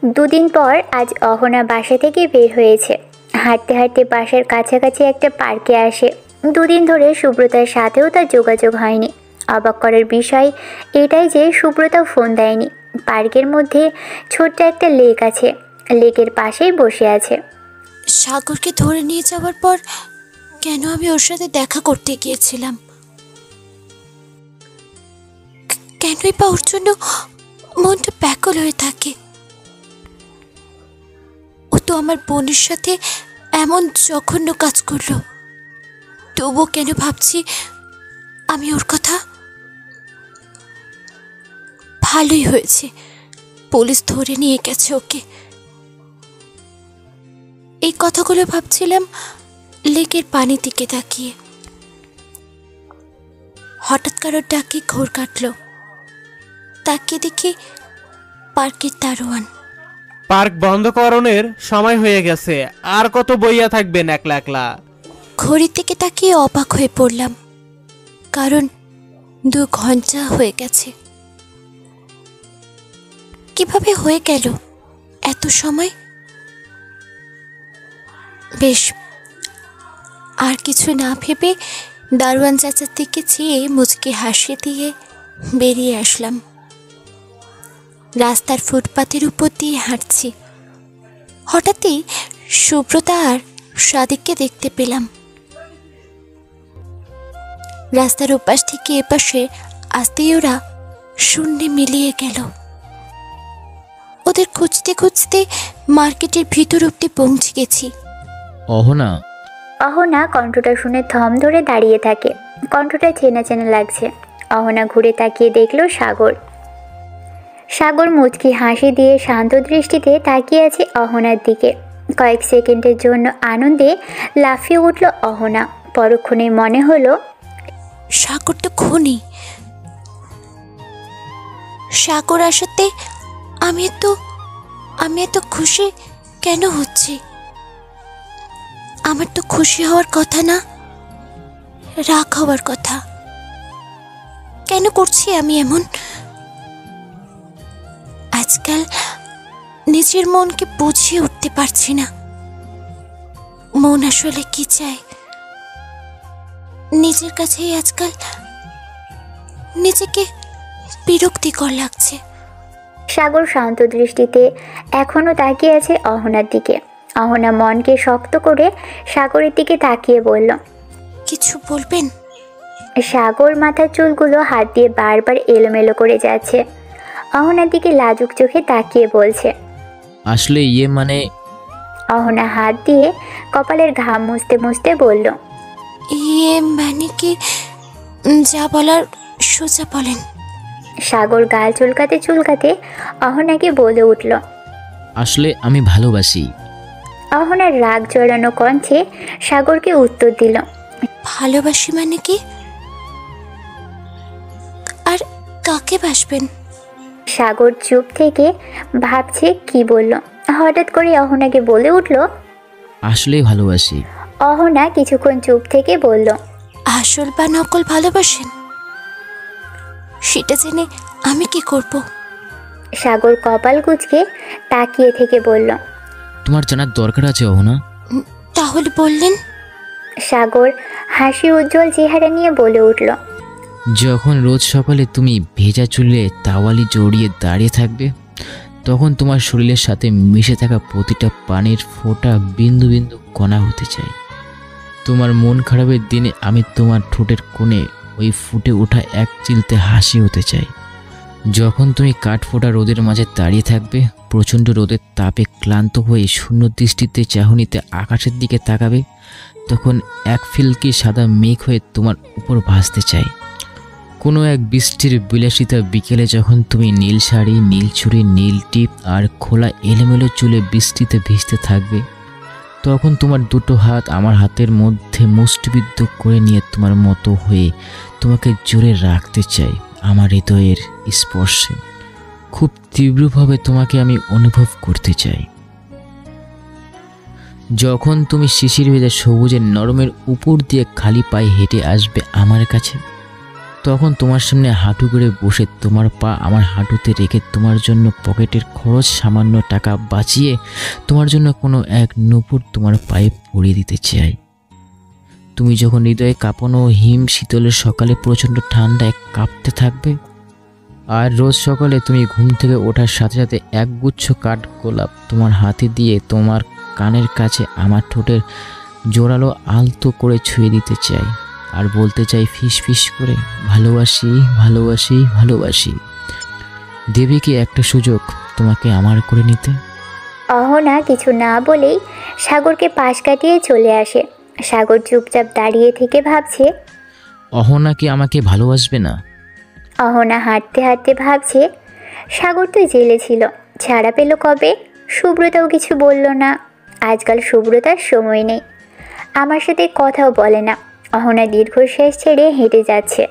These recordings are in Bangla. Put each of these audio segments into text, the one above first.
দুদিন পর আজ অহনা বাসা থেকে বের হয়েছে। হাঁটতে হাঁটতে বাসার কাছাকাছি একটা পার্কে আসে। দুদিন ধরে সুব্রতার সাথেও তার যোগাযোগ হয়নি। অবাক করার বিষয় এটাই যে সুব্রতা ফোন দেয়নি। পার্কের মধ্যে ছোট্ট একটা লেক আছে, লেকের পাশেই বসে আছে। সাগরকে ধরে নিয়ে যাওয়ার পর কেন আমি ওর সাথে দেখা করতে গিয়েছিলাম? কেনই বা ওর জন্য মনটা ব্যাকুল হয়ে থাকে? ও তো আমার বোনের সাথে এমন জঘন্য কাজ করলো, তবুও কেন ভাবছি আমি ওর কথা? ভালোই হয়েছে পুলিশ ধরে নিয়ে গেছে ওকে। এই কথাগুলো ভাবছিলাম লেকের পানি দিকে তাকিয়ে। হঠাৎ কারোর ডাকে ঘোর কাটল। তাকিয়ে দেখি পার্কের দারোয়ান। পার্ক বন্ধকরণের সময় হয়ে গেছে, আর কত বইয়া থাকবেন একলা একলা? ঘড়ির দিকে তাকিয়ে অবাক হয়ে পড়লাম, কারণ 2 ঘন্টা হয়ে গেছে। কিভাবে হয়ে গেল এত সময়? বেশ, আর কিছু না ভেবে দারোয়ান চাচার দিকে চেয়ে মুচকি হাসি দিয়ে বেরিয়ে আসলাম। রাস্তার ফুটপাতের উপর দিয়ে হাঁটছি। হঠাৎই সুব্রতা আর সাদিককে দেখতে পেলাম। রাস্তার ওপাশ থেকে এপাশে আসতেই ওরা শূন্যে মিলিয়ে গেল। ওদের খুঁজতে খুঁজতে মার্কেটের ভিতর অব্দি পৌঁছে গেছি। অহনা। অহনা কণ্ঠটা শুনে থম ধরে দাঁড়িয়ে থাকে। কণ্ঠটা চেনা চেনা লাগছে। অহনা ঘুরে তাকিয়ে দেখল সাগর। সাগর মুচকি হাসি দিয়ে শান্ত দৃষ্টিতে তাকিয়ে আছে অহনার দিকে। কয়েক সেকেন্ডের জন্য আনন্দে লাফিয়ে উঠল অহনা। পরক্ষণে মনে হলো সাগর তো খুনি। সাগর আসাতে আমি এত খুশি কেন হচ্ছি? আমার তো খুশি হওয়ার কথা না, রাগ হওয়ার কথা। কেন করছি আমি এমন? আজকাল নিজের মনকে বুঝিয়ে উঠতে পারছি না। মন আসলে কি চায়? নিজের কাছেই আজকাল নিজেকে বিরক্তিকর লাগছে। সাগর শান্ত দৃষ্টিতে এখনো তাকিয়ে আছে অহনার দিকে। অহনা মনকে শক্ত করে সাগরের দিকে তাকিয়ে বলল, কিছু বলবেন? সাগর মাথার চুলগুলো হাত দিয়ে বারবার এলোমেলো করে যাচ্ছে। অহনার দিকে লাজুক চোখে তাকিয়ে বলছে, আসলে মানে। অহনা হাত দিয়ে কপালের ঘাম মুছতে মুছতে বলল, মানে কি? যা বলার সোজা বলেন। সাগর গাল চুলকাতে চুলকাতে অহনাকে বলে উঠল, আসলে আমি ভালোবাসি। অহনার রাগ জড়ানো কণ্ঠে সাগরকে উত্তর দিল, ভালোবাসি মানে কি? আর কাকে বাসবেন? সাগর চুপ থেকে ভাবছে কি বলল। হঠাৎ করে অহনাকে বলে উঠল, আসলে ভালোবাসি। অহনা কিছুক্ষণ চুপ থেকে বলল, আসল বা নকল ভালোবাসেন? সেটা জেনে আমি কি করব? সাগর কপাল কুঁচকে তাকিয়ে থেকে বলল, তোমার জানার দরকার আছে অহনা। তাহলে বললেন? সাগর হাসি উজ্জ্বল চেহারা নিয়ে বলে উঠল, যখন রোজ সকালে তুমি ভেজা চুলে তাওয়ালি জড়িয়ে দাঁড়িয়ে থাকবে, তখন তোমার শরীরের সাথে মিশে থাকা প্রতিটা পানির ফোঁটা বিন্দু বিন্দু কণা হতে চাই। তোমার মন খারাপের দিনে আমি তোমার ঠোঁটের কোণে ওই ফুটে ওঠা এক চিলতে হাসি হতে চাই। যখন তুমি কাঠফোঁটা রোদের মাঝে দাঁড়িয়ে থাকবে, প্রচণ্ড রোদের তাপে ক্লান্ত হয়ে শূন্য দৃষ্টিতে চাহনিতে আকাশের দিকে তাকাবে, তখন এক ফিল্কি সাদা মেঘ হয়ে তোমার উপর ভাসতে চাই। কোনো এক বৃষ্টির বিলাসিতা বিকেলে যখন তুমি নীল শাড়ি, নীল চুড়ি, নীল টিপ আর খোলা এলোমেলো চুলে বৃষ্টিতে ভিজতে থাকবে, তখন তোমার দুটো হাত আমার হাতের মধ্যে মুষ্টিবিদ্ধ করে নিয়ে তোমার মতো হয়ে তোমাকে জোরে রাখতে চাই আমার হৃদয়ের স্পর্শে। খুব তীব্রভাবে তোমাকে আমি অনুভব করতে চাই। যখন তুমি শিশির ভেজা সবুজের নরমের উপর দিয়ে খালি পায়ে হেঁটে আসবে আমার কাছে, তখন তোমার সামনে হাঁটু করে বসে তোমার পা আমার হাঁটুতে রেখে তোমার জন্য পকেটের খরচ সামান্য টাকা বাঁচিয়ে তোমার জন্য কোনো এক নূপুর তোমার পায়ে পরিয়ে দিতে চাই। তুমি যখন হৃদয়ে কাঁপানো হিম শীতলের সকালে প্রচণ্ড ঠান্ডায় কাঁপতে থাকবে, আর রোজ সকালে তুমি ঘুম থেকে ওঠার সাথে সাথে একগুচ্ছ কাঠগোলাপ তোমার হাতে দিয়ে তোমার কানের কাছে আমার ঠোঁটের জোরালো আলতো করে ছুঁয়ে দিতে চাই, আর বলতে চাই ফিস ফিস করে, ভালোবাসি ভালোবাসি ভালোবাসি। দেবে কি একটা সুযোগ তোমাকে আমার করে নিতে? অহনা কিছু না বলেই সাগরকে পাশ কাটিয়ে চলে আসে। সাগর চুপচাপ দাঁড়িয়ে থেকে ভাবছে। অহনা কি আমাকে ভালোবাসবে না? অহনা হাঁটতে হাঁটতে ভাবছে, সাগর তো জেলে ছিল, ছাড়া পেল কবে? সুব্রতাও কিছু বলল না। আজকাল সুব্রতার সময় নেই, আমার সাথে কথাও বলে না। অহনা দীর্ঘশ্বাস ছেড়ে হেঁটে যাচ্ছে।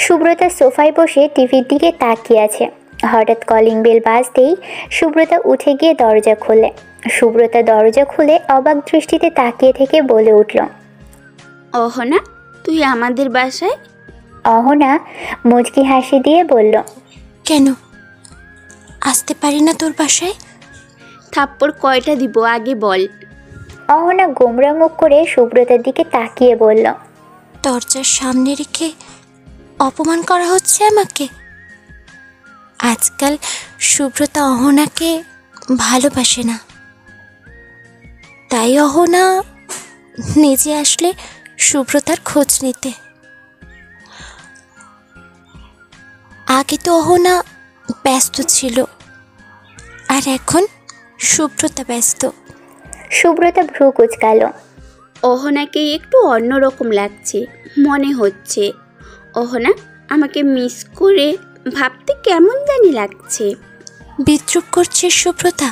সুব্রতা সোফায় বসে টিভির দিকে তাকিয়ে আছে। হঠাৎ কলিং বেল বাজতেই সুব্রতা উঠে গিয়ে দরজা খোলে। সুব্রতা দরজা খুলে অবাক দৃষ্টিতে তাকিয়ে থেকে বলে উঠল, অহনা, তুই আমাদের বাসায়? অহনা মুচকি হাসি দিয়ে বলল, কেন আসতে পারি না তোর বাসায়? থাপ্পড় কয়টা দিব আগে বল। অহনা গোমরা মুখ করে সুব্রতার দিকে তাকিয়ে বলল, দরজার সামনে রেখে অপমান করা হচ্ছে আমাকে। আজকাল সুব্রতা অহনাকে ভালোবাসে না, তাই অহনা নিজে আসলে সুব্রতার খোঁজ নিতে। আগে তো অহনা ব্যস্ত ছিল, আর এখন সুব্রতা ব্যস্ত। সুব্রতা ভ্রু কুঁচকাল। অহনাকে একটু অন্যরকম লাগছে মনে হচ্ছে। অহনা, আমাকে মিস করে ভাবতে কেমন জানি লাগছে। বিদ্রুপ করছিস সুব্রতা?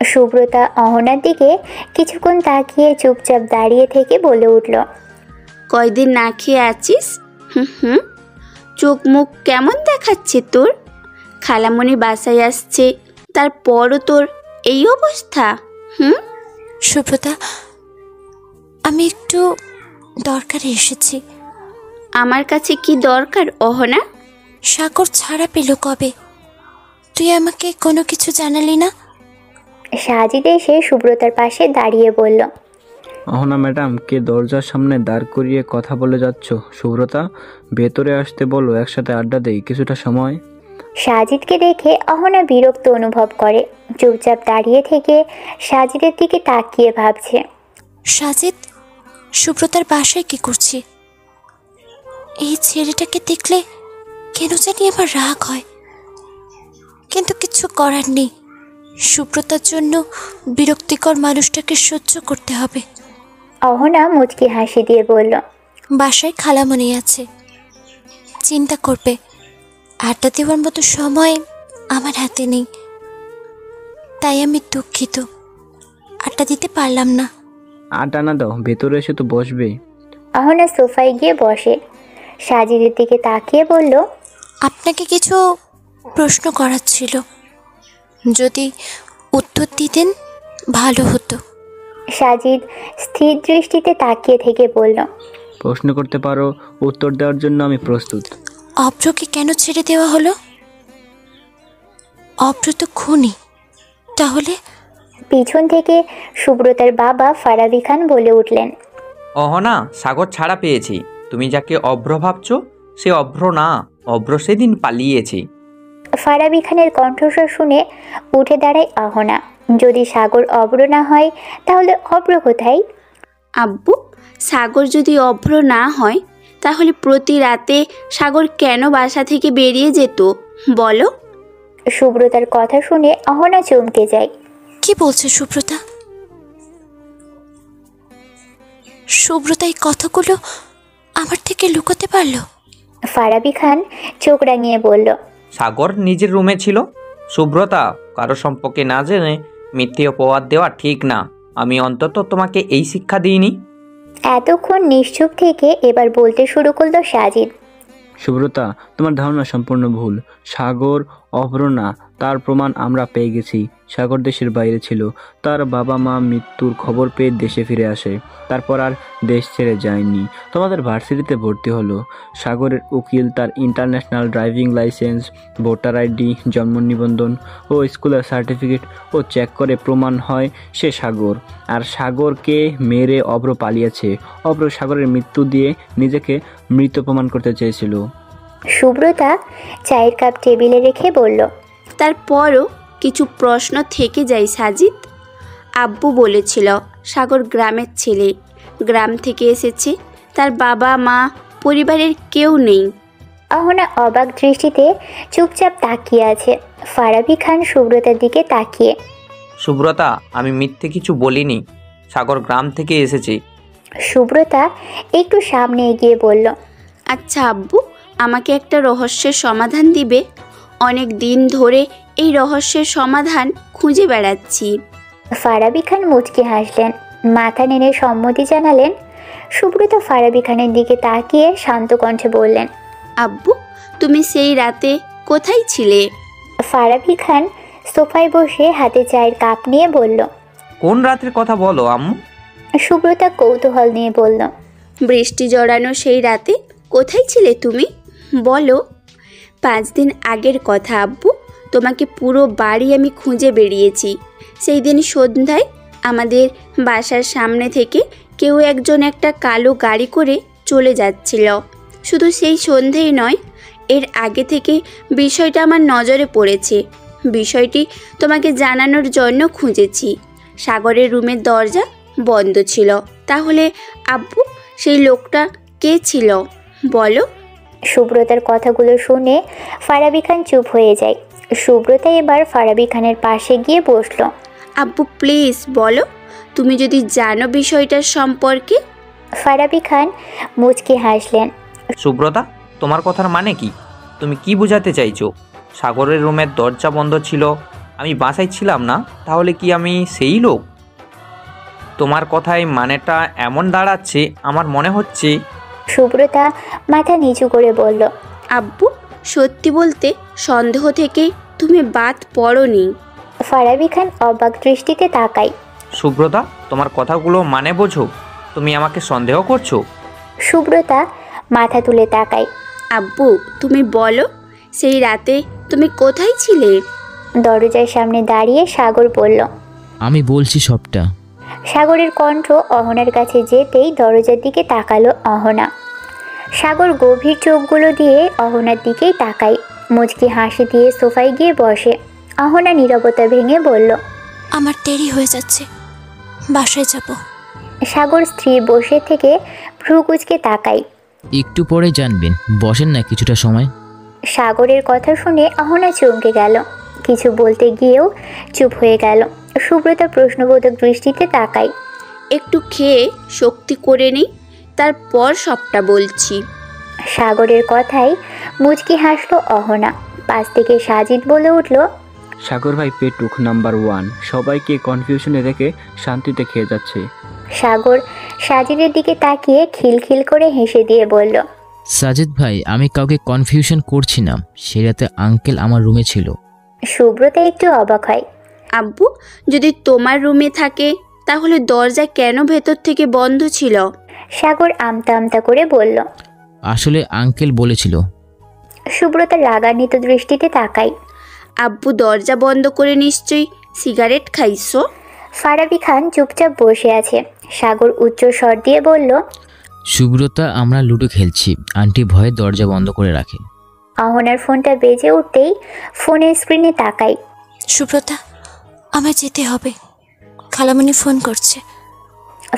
সুব্রতা অহনার দিকে কিছুক্ষণ তাকিয়ে চুপচাপ দাঁড়িয়ে থেকে বলে উঠল, কয়দিন না খেয়ে আছিস? হুম, চোখ মুখ কেমন দেখাচ্ছে তোর? খালামণি বাসায় আসছে, তারপরও তোর এই অবস্থা? সুব্রতা, আমি একটু দরকারে এসেছি। আমার কাছে কি দরকার অহনা? সাগর ছাড়া পেল কবে? তুই আমাকে কোনো কিছু জানালি না। সাজিদ এসে সুব্রতার পাশে দাঁড়িয়ে বলল, অহনা ম্যাডাম, কে দরজার সামনে দাঁড় করিয়ে কথা বলে যাচ্ছ? সুব্রতা, ভেতরে আসতে বলো, একসাথে আড্ডা দেই কিছুটা সময়। সাজিদকে দেখে অহনা বিরক্ত অনুভব করে। চুপচাপ দাঁড়িয়ে থেকে সাজিদের দিকে তাকিয়ে ভাবছে, সাজিদ, সুব্রতার বাসায় কি করছি? এই ছেলেটাকে দেখলে কেন জানি আমার রাগ হয়, কিন্তু কিছু করার নেই। সুব্রতার জন্য বিরক্তিকর মানুষটাকে সহ্য করতে হবে। অহনা মুচকি হাসি দিয়ে বলল, বাসায় খালামণি আছে, চিন্তা করবে। আড্ডা দেওয়ার মতো সময় আমার হাতে নেই, তাই আমি দুঃখিত, আড্ডা দিতে পারলাম না। আড্ডা না দাও, ভেতরে এসে তো বসবে। অহনা সোফায় গিয়ে বসে। সাজিদের দিকে তাকিয়ে বলল, আপনাকে কিছু প্রশ্ন করার ছিল, যদি উত্তর দিতেন ভালো হতো। সাজিদ স্থির দৃষ্টিতে তাকিয়ে থেকে বলল, প্রশ্ন করতে পারো, উত্তর দেওয়ার জন্য আমি প্রস্তুত। অভ্রকে কেন ছেড়ে দেওয়া হলো? অভ্র তো খুনি, তাহলে? পিছন থেকে সুব্রতার বাবা ফারাবি খান বলে উঠলেন, অহনা, সাগর ছাড়া পেয়েছি। তুমি যাকে অভ্র ভাবছো সে অভ্র না, অভ্র সেদিন পালিয়েছে। ফারাবি খানের কণ্ঠস্বর শুনে উঠে দাঁড়ায় অহনা। যদি সাগর অভ্র না হয় তাহলে অভ্র কোথায়? আব্বু, সাগর যদি অভ্র না হয় তাহলে প্রতি রাতে সাগর কেন বাসা থেকে বেরিয়ে যেত বলো? সুব্রতার কথা শুনে অহনা চমকে যায়। কি বলছে সুব্রতা? সুব্রতা এই কথাগুলো আমার থেকে লুকোতে পারলো? ফারাবি খান চোখ রাঙিয়ে বলল, সাগর নিজের রুমে ছিল। সুব্রতা, কারো সম্পর্কে না জেনে মিথ্যে অপবাদ দেওয়া ঠিক না। আমি অন্তত তোমাকে এই শিক্ষা দিইনি। এতক্ষণ নিশ্চুপ থেকে এবার বলতে শুরু করলো সাজিদ। সুব্রতা, তোমার ধারণা সম্পূর্ণ ভুল। সাগর অভ্র না, তার প্রমাণ আমরা পেয়ে গেছি। সাগর দেশের বাইরে ছিল। তার বাবা মা মৃত্যুর খবর পেয়ে দেশে ফিরে আসে। তারপর আর দেশ ছেড়ে যায়নি। তোমাদের ভার্সিটিতে ভর্তি হলো। সাগরের উকিল তার international driving licence, voter ID, জন্ম নিবন্ধন ও স্কুলের সার্টিফিকেট ও চেক করে প্রমাণ হয় সে সাগর। আর সাগরকে মেরে অভ্র পালিয়েছে। অভ্র সাগরের মৃত্যু দিয়ে নিজেকে মৃত প্রমাণ করতে চেয়েছিল। সুব্রতা চায়ের কাপ টেবিলে রেখে বলল, তারপরও কিছু প্রশ্ন থেকে যায় সাজিদ। আব্বু বলেছিল সাগর গ্রামের ছেলে, গ্রাম থেকে এসেছে, তার বাবা মা পরিবারের কেউ নেই। অহনা অবাক দৃষ্টিতে চুপচাপ তাকিয়ে আছে। ফারাবি খান সুব্রতার দিকে তাকিয়ে, সুব্রতা, আমি মিথ্যে কিছু বলিনি। সাগর গ্রাম থেকে এসেছে। সুব্রতা একটু সামনে এগিয়ে বলল, আচ্ছা আব্বু, আমাকে একটা রহস্যের সমাধান দিবে? অনেক দিন ধরে এই রহস্যের সমাধান খুঁজে বেড়াচ্ছি। ফারাবি খান মুচকি হাসলেন, মাথা নেড়ে সম্মতি জানালেন। সুব্রতা ফারাবি খানের দিকে তাকিয়ে শান্ত কণ্ঠে বললেন, আব্বু, তুমি সেই রাতে কোথায় ছিলে? ফারাবি খান সোফায় বসে হাতে চায়ের কাপ নিয়ে বলল। কোন রাতের কথা বলো আম্মু? সুব্রতা কৌতূহল নিয়ে বলল, বৃষ্টি জড়ানো সেই রাতে কোথায় ছিলে তুমি? বলো। 5 দিন আগের কথা আব্বু, তোমাকে পুরো বাড়ি আমি খুঁজে বেরিয়েছি। সেই দিন সন্ধ্যায় আমাদের বাসার সামনে থেকে কেউ একজন একটা কালো গাড়ি করে চলে যাচ্ছিল। শুধু সেই সন্ধ্যায় নয়, এর আগে থেকে বিষয়টা আমার নজরে পড়েছে। বিষয়টি তোমাকে জানানোর জন্য খুঁজেছি। সাগরের রুমের দরজা বন্ধ ছিল। তাহলে আব্বু, সেই লোকটা কে ছিল বলো? সুব্রতার কথাগুলো শুনে ফারাবি খান চুপ হয়ে যায়। সুব্রতা এবার ফারাবি খানের পাশে গিয়ে বসল। আব্বু প্লিজ বলো, তুমি যদি জানো বিষয়টার সম্পর্কে। ফারাবি খান মুচকি হাসলেন। সুব্রতা, তোমার কথার মানে কি? তুমি কি বোঝাতে চাইছো? সাগরের রুমের দরজা বন্ধ ছিল, আমি বাসায় ছিলাম না, তাহলে কি আমি সেই লোক? তোমার কথায় মানেটা এমন দাঁড়াচ্ছে, আমার মনে হচ্ছে। সুব্রতা মাথা নিচু করে বলল, আব্বু, সত্যি বলতে সন্দেহ থেকে তুমি বাদ পড়োনি। ফারাবি খান অবাক দৃষ্টিতে তাকায়। সুব্রতা, তোমার কথাগুলো মানে বোঝো। তুমি আমাকে সন্দেহ করছো? সুব্রতা মাথা তুলে তাকায়। আব্বু, তুমি বলো, সেই রাতে তুমি কোথায় ছিলে? দরজার সামনে দাঁড়িয়ে সাগর বলল। আমি বলছি সবটা। সাগরের কণ্ঠ অহনার কাছে যেতেই দরজার দিকে তাকালো অহনা। সাগর গভীর চোখগুলো দিয়ে অহনার দিকেই তাকায়। মুচকি হাসি দিয়ে সোফায় গিয়ে বসে। অহনা নীরবতা ভেঙে বলল, আমার দেরি হয়ে যাচ্ছে, বাসায় যাব। সাগর স্ত্রী বসে থেকে ভ্রু কুঁচকে তাকায়। একটু পরে জানবেন, বসেন না কিছুটা সময়। সাগরের কথা শুনে অহনা চমকে গেল। কিছু বলতে গিয়েও চুপ হয়ে গেল। সুব্রতা প্রশ্নবোধক দৃষ্টিতে তাকায়। একটু খেয়ে শক্তি করে নিই, তারপর সবটা বলছি। সাগরের কথায় মুচকি হাসলো অহনা। পাশ থেকে সাজিদ বলে উঠল, সাগর ভাই পেটুক নাম্বার 1, সবাইকে কনফিউশনে রেখে শান্তিতে খেয়ে যাচ্ছে। সাগর সাজিদের দিকে তাকিয়ে খিলখিল করে হেসে দিয়ে বলল, সাজিদ ভাই, আমি কাউকে কনফিউশন করছি না। সে রাতে আঙ্কেল আমার রুমে ছিল। সুব্রতা একটু অবাক হয়। আব্বু, যদি তোমার রুমে থাকে তাহলে দরজা কেন ভেতর থেকে বন্ধ ছিল? সাগর আমতা আমতা করে বলল। আসলে আঙ্কেল বলেছিল। সুব্রতা রাগান্বিত দৃষ্টিতে তাকায়। আব্বু, দরজা বন্ধ করে নিশ্চয়ই সিগারেট খাইছো? ফারাবি খান চুপচাপ বসে আছে। সাগর উচ্চ স্বর দিয়ে বলল, সুব্রতা, আমরা লুডো খেলছি। আন্টি ভয়ে দরজা বন্ধ করে রাখে। অহনার ফোনটা বেজে উঠতেই ফোনের স্ক্রিনে তাকাই। সুব্রতা, আমায় যেতে হবে, খালামণি ফোন করছে।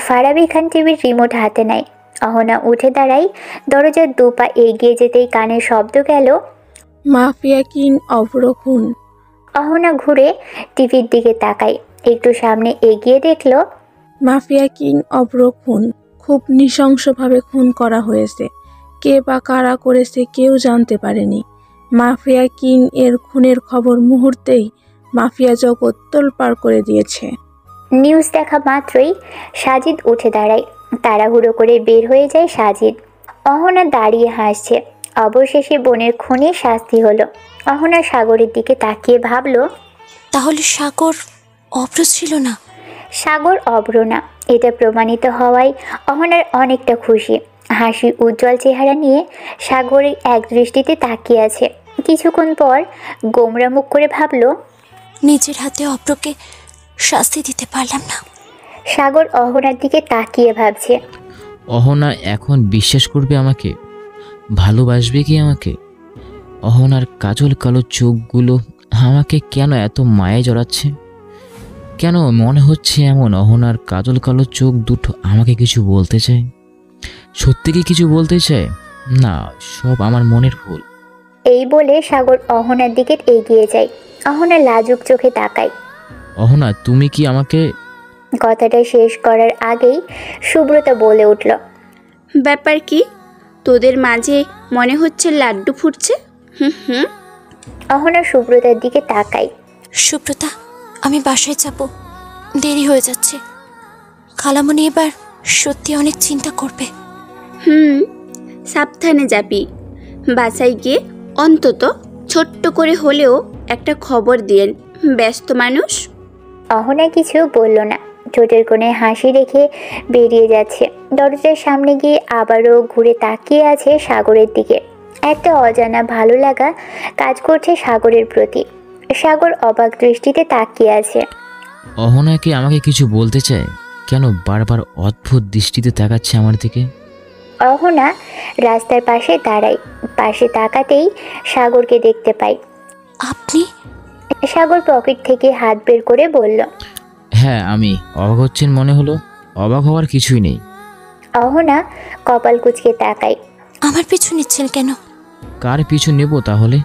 ফারাবি খান টিভির রিমোট হাতে নেয়। অহনা উঠে দাঁড়ায়। দরজার দুপা এগিয়ে যেতেই কানে শব্দ গেল, মাফিয়া কিং অভ্র খুন। অহনা ঘুরে টিভির দিকে তাকায়। একটু সামনে এগিয়ে দেখল, মাফিয়া কিং অভ্র খুন। খুব নৃশংসভাবে খুন করা হয়েছে। কে বা কারা করেছে কেউ জানতে পারেনি। মাফিয়া কিং এর খুনের খবর মুহূর্তেই মাফিয়া জগৎ তোলপাড় করে দিয়েছে। নিউজ দেখা মাত্রই সাজিদ উঠে দাঁড়ায়। তাড়াহুড়ো করে বের হয়ে যায় সাজিদ। অহনা দাঁড়িয়ে হাসছে। অবশেষে বোনের খুনে শাস্তি হলো। অহনা সাগরের দিকে তাকিয়ে ভাবলো, তাহলে সাগর অভ্র ছিল না। সাগর অভ্র না, এটা প্রমাণিত হওয়ায় অহনার অনেকটা খুশি। হাসি উজ্জ্বল চেহারা নিয়ে সাগরের এক দৃষ্টিতে তাকিয়ে আছে। কিছুক্ষণ পর গোমরা মুখ করে ভাবলো, নিজের হাতে অভ্রকে শাস্তি দিতে পারলাম না। সাগর অহনার দিকে তাকিয়ে ভাবছে, অহনা এখন বিশ্বাস করবে আমাকে? ভালোবাসবে কি আমাকে? অহনার কাজল কালো চোখগুলো আমাকে কেন এত মায়ায় জড়াচ্ছে? কেন মনে হচ্ছে এমন অহনার কাজল কালো চোখ দুটো আমাকে কিছু বলতে চায়? সত্যি কি কিছু বলতে চায়? না, সব আমার মনের ভুল। এই বলে সাগর অহনার দিকে এগিয়ে যায়। অহনা লাজুক চোখে তাকায়। অহনা, তুমি কি আমাকে... কথাটা শেষ করার আগেই সুব্রতা বলে উঠল, ব্যাপার কি? তোদের মাঝে মনে হচ্ছে লাড্ডু ফুটছে। হুম হুম। অহনা সুব্রতার দিকে তাকায়। সুব্রতা, আমি বাসায় যাব, দেরি হয়ে যাচ্ছে। খালামণি এবার সত্যি অনেক চিন্তা করবে। সাবধানে যাবি। বাসায় গিয়ে অন্তত ছোট্ট করে হলেও একটা খবর দিয়েন, ব্যস্ত মানুষ। অহনা কিছু বলল না, ঠোঁটের কোণে হাসি রেখে বেরিয়ে যাচ্ছে। দরজার সামনে গিয়ে আবারও ঘুরে তাকিয়ে আছে সাগরের দিকে। একটা অজানা ভালো লাগা কাজ করছে সাগরের প্রতি। সাগর অবাক দৃষ্টিতে তাকিয়ে আছে। অহনা কি আমাকে কিছু বলতে চায়? কেন বারবার অদ্ভুত দৃষ্টিতে তাকাচ্ছে আমার দিকে? অহনা রাস্তার পাশে দাঁড়ায়। পাশে তাকাতেই সাগরকে দেখতে পায়। আপনি? সাগর পকেট থেকে হাত বের করে বলল, হ্যাঁ আমি। অবাক হচ্ছেন মনে হলো? অবাক হওয়ার কিছুই নেই। অহনা কপাল কুঁচকে তাকায়। আমার পিছু নিচ্ছেন কেন? কার পিছু নেব তাহলে?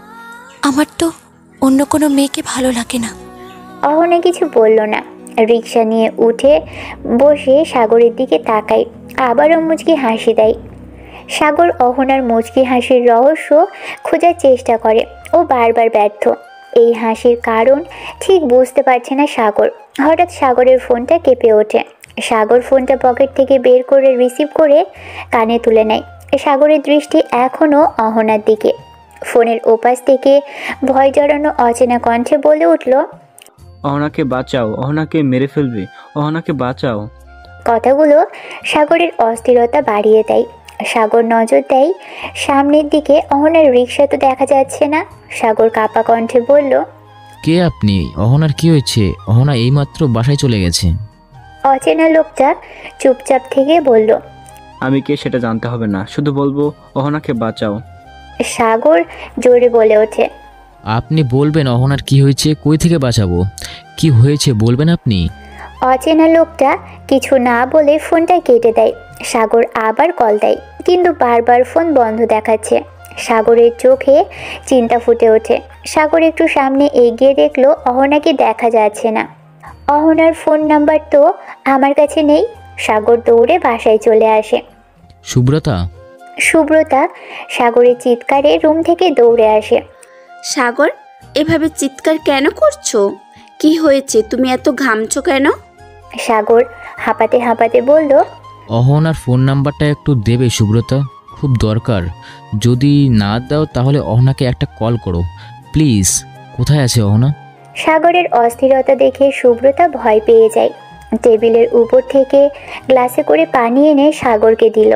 আমার তো অন্য কোনো মেয়েকে ভালো লাগে না। অহনা কিছু বলল না। রিক্সা নিয়ে উঠে বসে সাগরের দিকে তাকায়। আবারও মুচকি হাসি দেয়। সাগর অহনার মুচকি হাসির রহস্য খোঁজার চেষ্টা করে। ও বারবার ব্যর্থ। এই হাসির কারণ ঠিক বুঝতে পারছে না সাগর। হঠাৎ সাগরের ফোনটা কেঁপে ওঠে। সাগর ফোনটা পকেট থেকে বের করে রিসিভ করে কানে তুলে নেয়। সাগরের দৃষ্টি এখনও অহনার দিকে। ফোনের ওপাশ থেকে ভয় জড়ানো অচেনা কণ্ঠে বলে উঠল, অহনাকে বাঁচাও, অহনাকে মেরে ফেলবে, অহনাকে বাঁচাও। কথাগুলো সাগরের অস্থিরতা বাড়িয়ে দেয়। সাগর নজর দেয় সামনের দিকে। অহনার রিক্সা তো দেখা যাচ্ছে না। সাগর কাঁপা কণ্ঠে বলল, কে আপনি? অহনার কি হয়েছে? অহনা এইমাত্র বাসায় চলে গেছে। অচেনা লোকটা চুপচাপ থেকে বলল, আমি কে সেটা জানতে হবে না, শুধু বলবো অহনাকে বাঁচাও। সাগর জোরে বলে ওঠে, আপনি বলবেন অহনার কি হয়েছে? কই থেকে বাঁচাবো? কি হয়েছে বলবেন আপনি? অচেনা লোকটা কিছু না বলে ফোনটা কেটে দেয়। সাগর আবার কল দেয়, কিন্তু বারবার ফোন বন্ধ দেখাচ্ছে। সাগরের চোখে চিন্তা ফুটে ওঠে। সাগর একটু সামনে এগিয়ে দেখলো অহনাকে দেখা যাচ্ছে না। অহনার ফোন নাম্বার তো আমার কাছে নেই। সাগর দৌড়ে বাসায় চলে আসে। সুব্রতা? সুব্রতা সাগরের চিৎকারে রুম থেকে দৌড়ে আসে। সাগর, এভাবে চিৎকার কেন করছো? কি হয়েছে? তুমি এত ঘামছো কেন? সাগর হাঁপাতে হাঁপাতে বলল, অহনার ফোন নাম্বারটা একটু দেবে সুব্রতা, খুব দরকার। যদি না দাও তাহলে অহনাকে একটা কল করো প্লিজ। কোথায় আছে অহনা? সাগরের অস্থিরতা দেখে সুব্রতা ভয় পেয়ে যায়। টেবিলের উপর থেকে গ্লাসে করে পানি এনে সাগরকে দিল।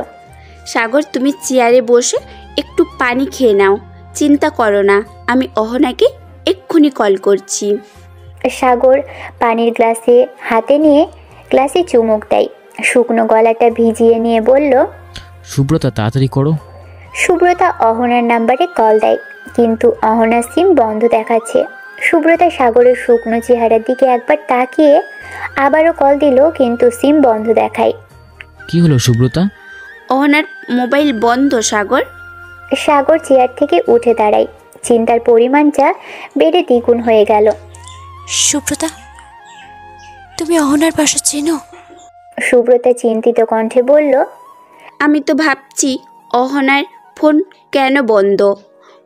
সাগর, তুমি চেয়ারে বসে একটু পানি খেয়ে নাও। চিন্তা করো না, আমি অহনাকে এক্ষুনি কল করছি। সাগর পানির গ্লাসে হাতে নিয়ে গ্লাসে চুমুক দেয়। শুকনো গলাটা ভিজিয়ে নিয়ে বলল, সুব্রতা তাড়াতাড়ি করো। সুব্রতা অহনার নাম্বারে কল দেয়, কিন্তু অহনার সিম বন্ধ দেখাচ্ছে। সুব্রতা সাগরের শুকনো চেহারার দিকে একবার তাকিয়ে আবারও কল দিল, কিন্তু সিম বন্ধ দেখায়। কি হলো সুব্রতা? অহনার মোবাইল বন্ধ। সাগর। সাগর চেয়ার থেকে উঠে দাঁড়ায়। চিন্তার পরিমাণটা বেড়ে দ্বিগুণ হয়ে গেল। সুব্রতা, তুমি অহনার বাসা চেনো? সুব্রতা চিন্তিত কণ্ঠে বলল, আমি তো ভাবছি অহনার ফোন কেন বন্ধ।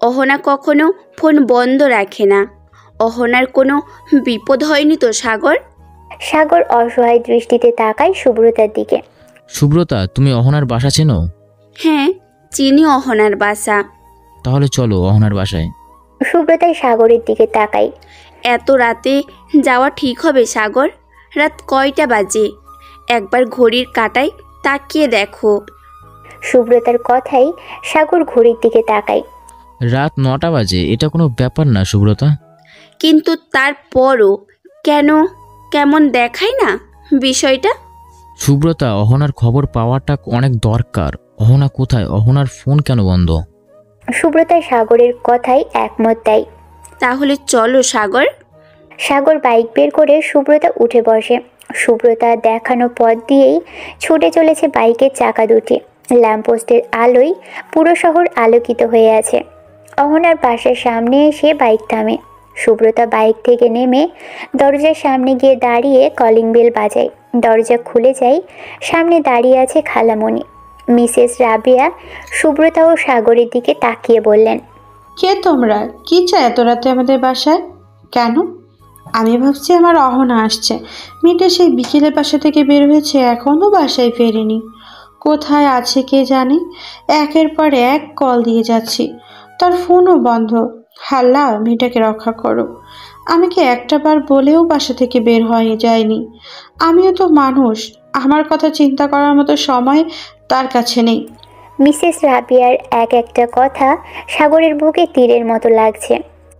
অহনা কখনো ফোন বন্ধ রাখে না। অহনার কোনো বিপদ হয়নি তো সাগর? সাগর অসহায় দৃষ্টিতে তাকায় সুব্রতার দিকে। সুব্রতা, তুমি অহনার বাসা চেনো? হ্যাঁ, চিনি অহনার বাসা। তাহলে চলো অহনার বাসায়। সুব্রতায় সাগরের দিকে তাকাই। এত রাতে যাওয়া ঠিক হবে সাগর? রাত কয়টা বাজে? একবার ঘড়ির কাঁটায় তাকিয়ে দেখো। সুব্রতার কথাই সাগর ঘড়ির দিকে তাকায়। রাত 9টা বাজে, এটা কোনো ব্যাপার না সুব্রতা। কিন্তু তারপরও কেন কেমন দেখায় না বিষয়টা? সুব্রতা, অহনার খবর পাওয়াটা অনেক দরকার। অহনা কোথায়? অহনার ফোন কেন বন্ধ? সুব্রতায় সাগরের কথাই একমত দেয়। তাহলে চলো সাগর। সাগর বাইক বের করে সুব্রতা উঠে বসে। সুব্রতা দেখানো পথ দিয়েই ছুটে চলেছে বাইকের চাকা দুটি। ল্যাম্পপোস্টের আলোয় পুরো শহর আলোকিত হয়ে আছে। অহনার বাসার সামনে এসে বাইক থামে। সুব্রতা বাইক থেকে নেমে দরজার সামনে গিয়ে দাঁড়িয়ে কলিং বেল বাজায়। দরজা খুলে যায়। সামনে দাঁড়িয়ে আছে খালামণি। মিসেস রাবিয়া সুব্রতা ও সাগরের দিকে তাকিয়ে বললেন, কে তোমরা? কি চাই এত রাতে আমাদের বাসায়? কেন? আমি ভাবছি আমার অহনা আসছে। মেয়েটা সেই বিকেলে বাসা থেকে বের হয়েছে, এখনও বাসায় ফেরেনি। কোথায় আছে কে জানে। একের পর এক কল দিয়ে যাচ্ছি, তার ফোনও বন্ধ। হাল্লা, মেয়েটাকে রক্ষা করো। আমাকে একটা বার বলেও বাসা থেকে বের হয়ে যায়নি। আমিও তো মানুষ, আমার কথা চিন্তা করার মতো সময় তার কাছে নেই। মিসেস রাবিয়ার এক একটা কথা সাগরের বুকে তীরের মতো লাগছে।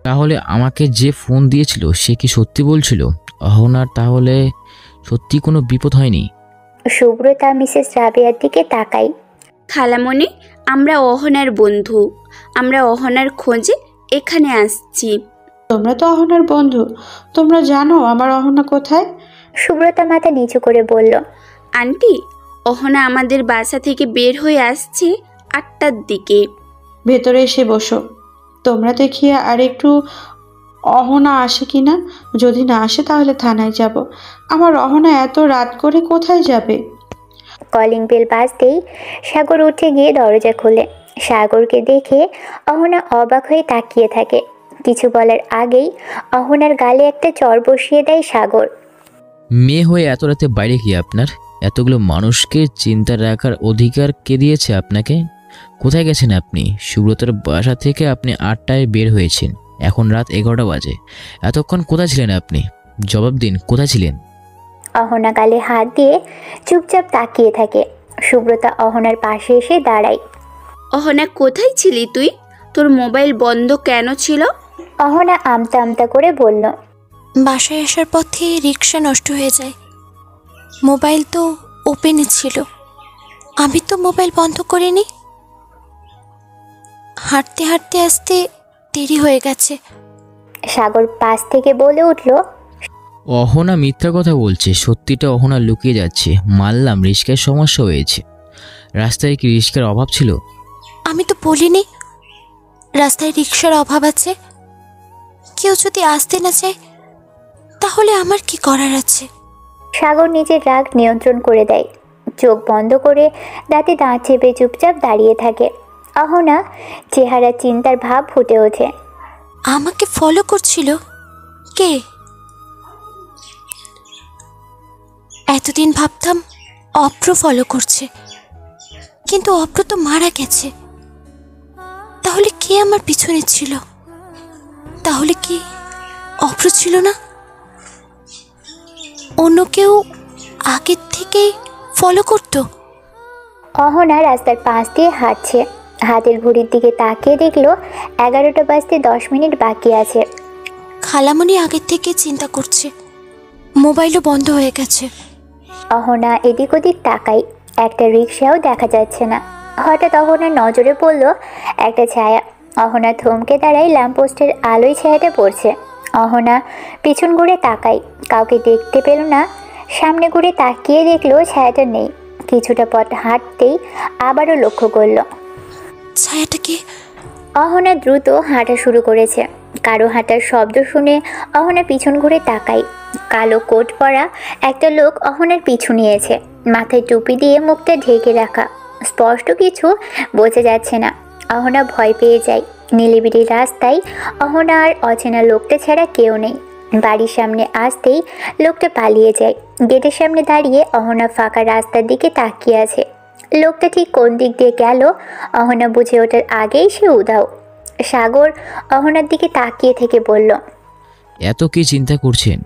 তাহলে আমাকে যে ফোন দিয়েছিল সে কি সত্যি বলছিল? অহনার তাহলে সত্যি কোনো বিপদ হয়নি? সুব্রতা মিসেস রাবিয়ার দিকে তাকাই। খালামণি, আমরা অহনার বন্ধু। আমরা অহনার খোঁজে এখানে আসছি। তোমরা তো অহনার বন্ধু, তোমরা জানো আমার অহনা কোথায়? সুব্রতা মাথা নিচু করে বলল, আন্টি, অহনা আমাদের বাসা থেকে বের হয়ে আসছে 8টার দিকে। ভেতরে এসে বসো। তোমরা দেখিয়ে আর একটু অহনা আসে কিনা। যদি না আসে তাহলে থানায় যাব। আমার অহনা এত রাত করে কোথায় যাবে? কলিং বেল বাজতেই সাগর উঠে গিয়ে দরজা খোলে। সাগরকে দেখে অহনা অবাক হয়ে তাকিয়ে থাকে। কিছু বলার আগেই অহনার গালে একটা চড় বসিয়ে দেয় সাগর। মেয়ে হয়ে এত রাতে বাইরে কি আপনার? এতগুলো মানুষকে চিন্তা রাখার অধিকার কে দিয়েছে আপনাকে? কোথায় গেছেন আপনি? সুব্রতার বাসা থেকে আপনি 8টায় বের হয়েছেন, এখন রাত 11টা বাজে। এতক্ষণ কোথায় ছিলেন আপনি? জবাব দিন, কোথায় ছিলেন? অহনা গালে হাত দিয়ে চুপচাপ তাকিয়ে থাকে। সুব্রতা অহনার পাশে এসে দাঁড়ায়। অহনা, কোথায় ছিলি তুই? তোর মোবাইল বন্ধ কেন ছিল? অহনা আমতা আমতা করে বলল, বাসায় আসার পথে রিক্সা নষ্ট হয়ে যায়, মোবাইল তো ওপেনে ছিল, আমি তো মোবাইল বন্ধ করিনি। হাঁটতে হাঁটতে আসতে দেরি হয়ে গেছে। সাগর পাশ থেকে বলে উঠল, অহনা মিথ্যা কথা বলছে, সত্যিটা অহনা লুকিয়ে যাচ্ছে। মানলাম রিস্কার সমস্যা হয়েছে, রাস্তায় কি রিস্কার অভাব ছিল? আমি তো বলিনি রাস্তায় রিক্সার অভাব আছে। কেউ যদি আসতে না চায় তাহলে আমার কি করার আছে? সাগর নিজের রাগ নিয়ন্ত্রণ করে দেয়। চোখ বন্ধ করে দাঁতে দাঁত চেপে চুপচাপ দাঁড়িয়ে থাকে। অহনা চেহারা চিন্তার ভাব ফুটে ওঠে। আমাকে ফলো করছিল কে? এতদিন ভাবতাম অপ্র ফলো করছে, কিন্তু অপ্র তো মারা গেছে। তাহলে কে আমার পিছনে ছিল? তাহলে কি অপ্র ছিল না? অন্য কেউ আগের থেকেই ফলো করতো? অহনা রাস্তার পাশ দিয়ে হাঁটছে। হাতের ঘড়ির দিকে তাকিয়ে দেখলো 11টা বাজতে 10 মিনিট বাকি আছে। খালামণি আগের থেকে চিন্তা করছে, মোবাইলও বন্ধ হয়ে গেছে। অহনা এদিক ওদিক তাকাই, একটা রিক্সাও দেখা যাচ্ছে না। হঠাৎ অহনার নজরে পড়ল একটা ছায়া। অহনা থমকে দাঁড়ায়, ল্যাম্পপোস্টের আলোয় ছায়াটা পড়ছে। অহনা পিছন ঘুরে তাকাই, কাউকে দেখতে পেল না। সামনে ঘুরে তাকিয়ে দেখলো ছায়াটা নেই। কিছুটা পথ হাঁটতেই আবারও লক্ষ্য করল ছায়াটাকে। অহনা দ্রুত হাঁটা শুরু করেছে। কারো হাঁটার শব্দ শুনে অহনা পিছন ঘুরে তাকাই। কালো কোট পরা একটা লোক অহনার পিছু নিয়েছে, মাথায় টুপি দিয়ে মুখটা ঢেকে রাখা। স্পষ্ট কিছু বোঝা যাচ্ছে না। অহনা ভয় পেয়ে যায়। নিলিবিলি রাস্তায় অহনা আর অচেনা লোকটা ছাড়া কেউ নেই। বাড়ির সামনে আসতেই লোকটা পালিয়ে যায়। গেটের সামনে দাঁড়িয়ে অহনা ফাঁকা রাস্তার দিকে তাকিয়ে আছে। লোকটা ঠিক কোন দিক দিয়ে গেল অহনা বুঝে ওঠার আগেই সে উধাও। সাগর অহনার দিকে তাকিয়ে থেকে বলল। এত কি চিন্তা করছেন?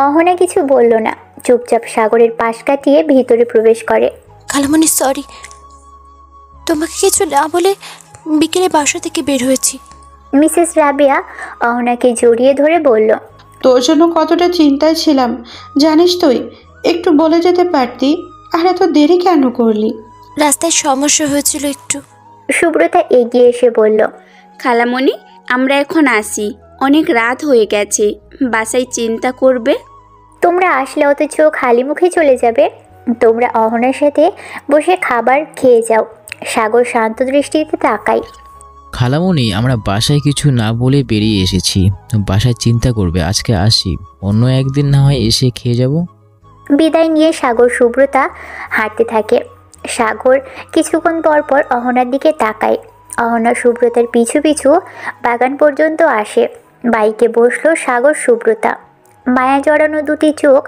অহনা কিছু বলল না, চুপচাপ সাগরের পাশ কাটিয়ে ভিতরে প্রবেশ করে। খালামণি সরি, তোমাকে কিছু না বলে বিকেলে বাসা থেকে বের হয়েছি। মিসেস রাবিয়া অহনাকে জড়িয়ে ধরে বলল। তোর জন্য কতটা চিন্তায় ছিলাম জানিস তুই, একটু বলে যেতে পারতি। আর এত দেরি কেন করলি? রাস্তায় সমস্যা হয়েছিল একটু। সুব্রতা এগিয়ে এসে বলল। খালামণি, আমরা এখন আসি, অনেক রাত হয়ে গেছে, বাসায় চিন্তা করবে। তোমরা আসলে অথচ খালি মুখে চলে যাবে? তোমরা অহনার সাথে বসে খাবার খেয়ে যাও। সাগর শান্ত দৃষ্টিতে তাকাই। খালামণি, আমরা বাসায় কিছু না বলে বেরিয়ে এসেছি, বাসায় চিন্তা করবে। আজকে আসি, অন্য একদিন না হয় এসে খেয়ে যাব। বিদায় নিয়ে সাগর সুব্রতা হাঁটতে থাকে। সাগর কিছুক্ষণ পর পর অহনার দিকে তাকায়। অহনা সুব্রতার পিছু পিছু বাগান পর্যন্ত আসে। বাইকে বসলো সাগর সুব্রতা। মায়া জড়ানো দুটি চোখ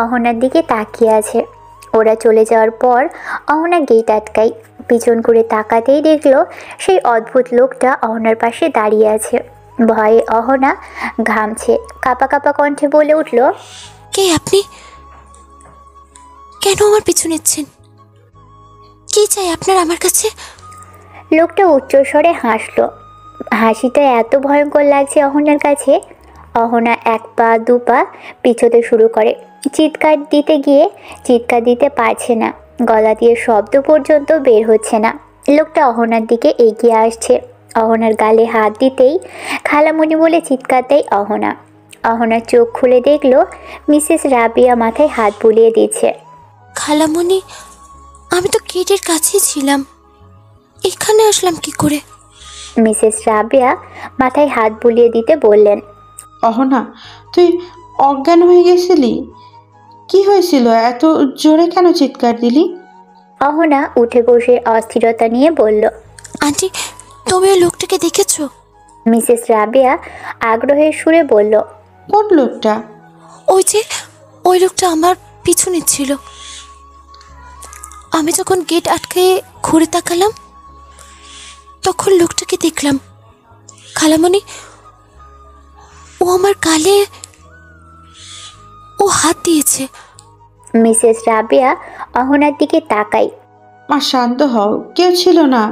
অহনার দিকে তাকিয়ে আছে। ওরা চলে যাওয়ার পর অহনা গেট আটকায়। পিছন করে তাকাতেই দেখলো সেই অদ্ভুত লোকটা অহনার পাশে দাঁড়িয়ে আছে। ভয়ে অহনা ঘামছে, কাঁপা কাঁপা কণ্ঠে বলে উঠল। কে আপনি? কেন আমার পিছু নিচ্ছেন? কি চাই আপনার আমার কাছে? লোকটা উচ্চস্বরে হাসলো। হাসিটা এত ভয়ঙ্কর লাগছে অহনার কাছে। অহনা এক পা দু পা পিছোতে শুরু করে। চিৎকার দিতে গিয়ে চিৎকার দিতে পারছে না, গলা দিয়ে শব্দ পর্যন্ত বের হচ্ছে না। লোকটা অহনার দিকে এগিয়ে আসছে। অহনার গালে হাত দিতেই খালামণি বলে চিৎকার দেয় অহনা। অহনার চোখ খুলে দেখলো মিসেস রাবিয়া মাথায় হাত বুলিয়ে দিচ্ছে। খালামণি, আমি তো গেটের কাছেই ছিলাম, এখানে আসলাম কি করে? মিসেস রাবিয়া মাথায় হাত বুলিয়ে দিতে বললেন। অহনা, তুই অজ্ঞান হয়ে গেছিলি? কি হয়েছিল? এত জোরে কেন চিৎকার দিলি? অহনা উঠে বসে অস্থিরতা নিয়ে বলল। আন্টি, তুমি ওই লোকটাকে দেখেছো? মিসেস রাবিয়া আগ্রহের সুরে বলল। কোন লোকটা? ওই লোকটা আমার পিছু নিচ্ছিল। আমি যখন গেট আটকে ঘুরে তাকালাম তখন লোকটাকে দেখলাম। খালামণি, ও আমার গালে হাত দিয়েছে। মিসেস রাবিয়া অহনার দিকে তাকাই। মা, শান্ত হও, কেউ ছিল না,